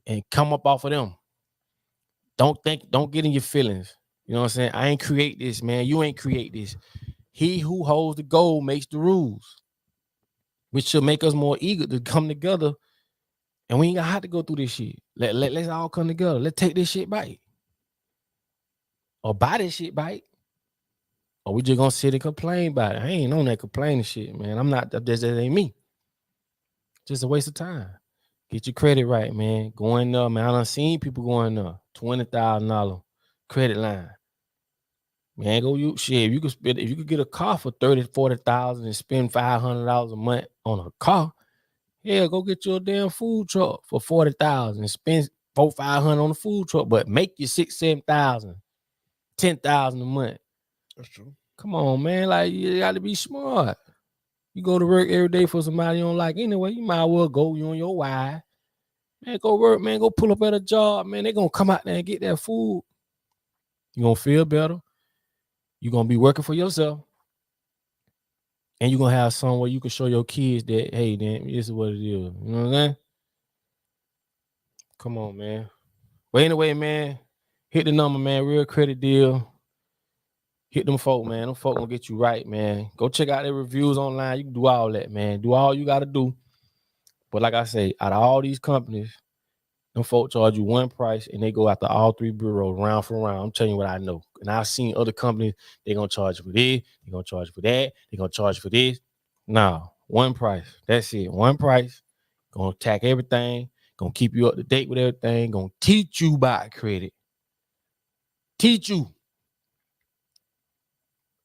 and come up off of them. Don't get in your feelings. You know what I'm saying? I ain't create this, man. You ain't create this. He who holds the gold makes the rules, which should make us more eager to come together. And we ain't gonna have to go through this shit. Let's all come together. Let's take this shit back. Or buy this shit back. Or we just gonna sit and complain about it. I ain't on that complaining shit, man. I'm not, that ain't me. Just a waste of time. Get your credit right, man. Going up, man. I done seen people going up. $20,000 credit line. Man, go you shit. If you could get a car for $30,000-$40,000 and spend $500 a month on a car, yeah, go get you a damn food truck for $40,000 and spend $400-$500 on the food truck, but make you $6,000-$7,000, $10,000 a month. That's true. Come on, man. Like, you got to be smart. You go to work every day for somebody you don't like anyway. You might as well go. You on your why. Man, go work, man. Go pull up at a job, man. They gonna come out there and get that food. You gonna feel better. You gonna be working for yourself. And you're going to have somewhere you can show your kids that, hey, damn, this is what it is. You know what I'm saying? Come on, man. But anyway, man, hit the number, man. Real credit deal. Hit them folk, man. Them folk gonna get you right, man. Go check out their reviews online. You can do all that, man. Do all you gotta do. But like I say, out of all these companies, them folk charge you one price and they go after all three bureaus round for round. I'm telling you what I know. And I've seen other companies, they're gonna charge you for this, they're gonna charge you for that, they're gonna charge you for this. No, one price. That's it. One price. Gonna attack everything, gonna keep you up to date with everything, gonna teach you about credit. Teach you.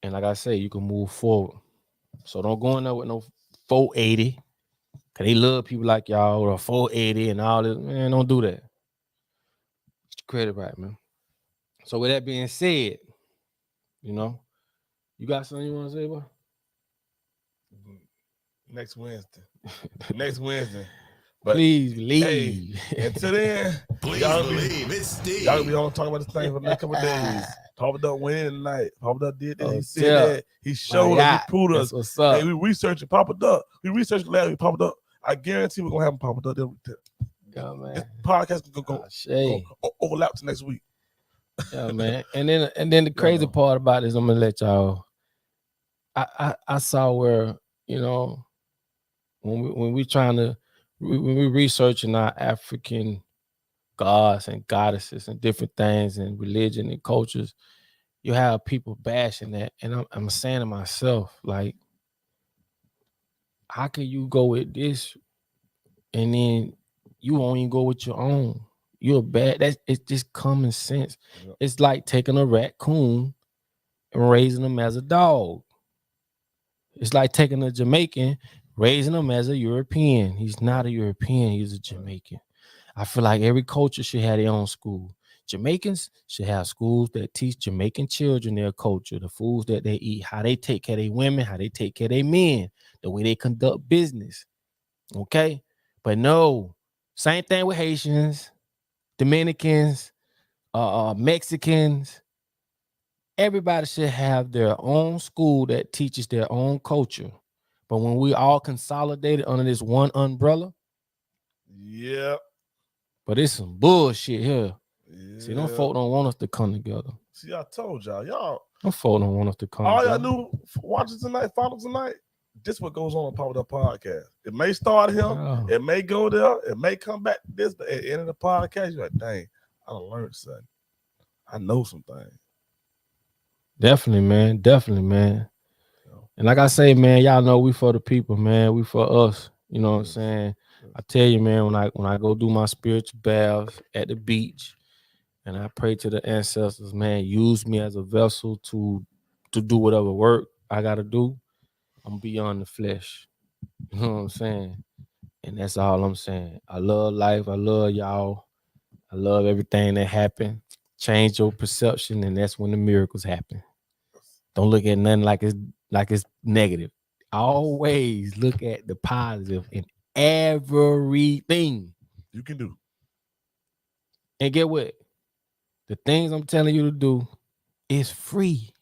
And like I say, you can move forward. So don't go in there with no 480. Cause they love people like y'all or 480 and all this. Man, don't do that. Get your credit right, man. So with that being said, you know, you got something you want to say, boy? Next Wednesday. Next Wednesday. But please believe. Hey, until then, please y'all believe. It's Steve. Y'all be on talking about this thing for the next couple of days. Papa Duck went in tonight. Papa Duck did this. He said that. He showed us. He proved us. What's up? Hey, we researching Papa Duck. We researched last week, Papa Duck. I guarantee we're gonna have Papa Duck. Yeah, man. This podcast gonna go overlap to next week. Yeah, man. And then the crazy part about this, I'm gonna let y'all. I saw where, you know, when we researching our African gods and goddesses and different things and religion and cultures, you have people bashing that. And I'm saying to myself, like, how can you go with this and then you won't even go with your own? You're bad. It's just common sense. Yep. It's like taking a raccoon and raising him as a dog. It's like taking a Jamaican, raising him as a European. He's not a European, he's a Jamaican. I feel like every culture should have their own school. Jamaicans should have schools that teach Jamaican children their culture, the foods that they eat, how they take care of their women, how they take care of their men, the way they conduct business. Okay? But no, same thing with Haitians, Dominicans, Mexicans. Everybody should have their own school that teaches their own culture. But when we all consolidated under this one umbrella, yeah. But it's some bullshit here. Yeah. See, them folk don't want us to come together. See, I told y'all. Them folk don't want us to come all together. y'all do, watch it tonight, follow tonight. This is what goes on Papa Duck Podcast. It may start here, it may go there, it may come back to this, but at the end of the podcast, you're like, dang, I done learned something. I know some things. Definitely, man. Definitely, man. And like I say, man, y'all know we for the people, man. We for us. You know what I'm saying? I tell you, man, when I go do my spiritual baths at the beach and I pray to the ancestors, man, use me as a vessel to do whatever work I gotta do. I'm beyond the flesh. You know what I'm saying? And that's all I'm saying. I love life. I love y'all. I love everything that happened. Change your perception, and that's when the miracles happen. Don't look at nothing like it's negative. Always look at the positive in everything you can do. And get what? The things I'm telling you to do is free.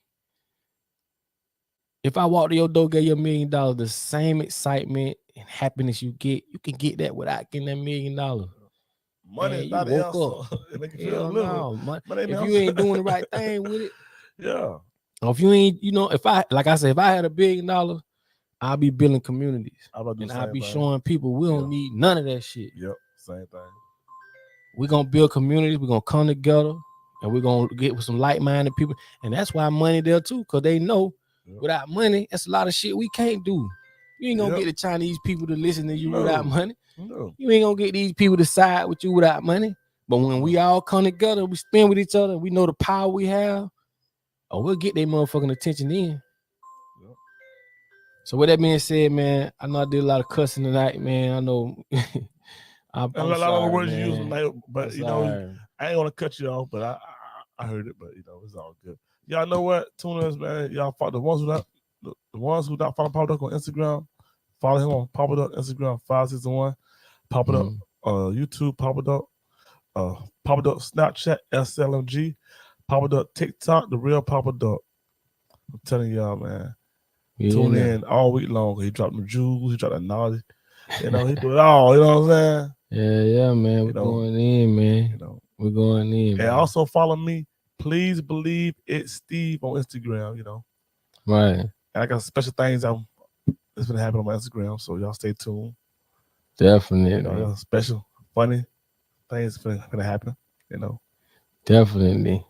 If I walk to your door, get you $1 million, the same excitement and happiness you can get that without getting that $1 million. Money is not the answer. It make you feel a little. If you ain't doing the right thing with it, yeah. Or if you ain't, if I had $1 billion, I'll be building communities. And I'll be showing people we don't need none of that shit. Yep, same thing. We're gonna build communities, we're gonna come together, and we're gonna get with some like-minded people. And that's why money there too, because they know without money, that's a lot of shit we can't do. You ain't gonna get the Chinese people to listen to you without money. No. You ain't gonna get these people to side with you without money. But when we all come together, we spend with each other, we know the power we have, we'll get their motherfucking attention in. Yep. So with that being said, man, I know I did a lot of cussing tonight, man. I know I'm a lot of words you use tonight, but I'm I ain't gonna cut you off, but I heard it, but it's all good. Y'all know what? Tune us, man. Y'all follow the ones who not follow Papa Duck on Instagram. Follow him on Papa Duck Instagram 561. Papa Duck YouTube Papa Duck. Papa Duck Snapchat SLMG. Papa Duck TikTok, the real Papa Duck. I'm telling y'all, man. Tune in all week long. He dropped the jewels, he dropped the knowledge. He do it all, you know what I'm saying? Yeah, man. We're going in, man. We're going in. And also follow me. Please believe it's Steve on Instagram. Right. And I got special things that's been happening on my Instagram, so y'all stay tuned. Definitely. Special, funny things gonna happen. Definitely.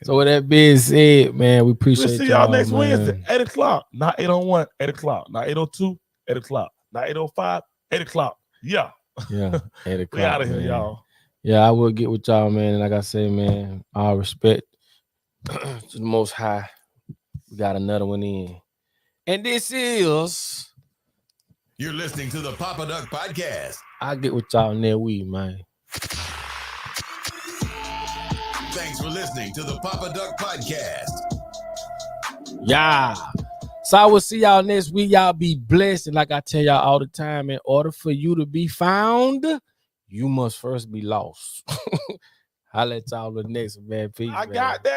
So with that being said, man, we appreciate We'll see y'all next man. Wednesday, 8 o'clock. Not 8:01, 8 o'clock. Not 8:02, 8 o'clock. Not 8:05, 8 o'clock. Yeah. Yeah, 8 o'clock. We out of here, y'all. Yeah, I will get with y'all, man. And like I say, man, all respect to the Most High. We got another one in. And this is... You're listening to the Papa Duck Podcast. I'll get with y'all next week, man. Thanks for listening to the Papa Duck Podcast. Yeah. So I will see y'all next week. Y'all be blessed. And like I tell y'all all the time, in order for you to be found, you must first be lost. I'll let y'all the next, man. Peace, I man. got that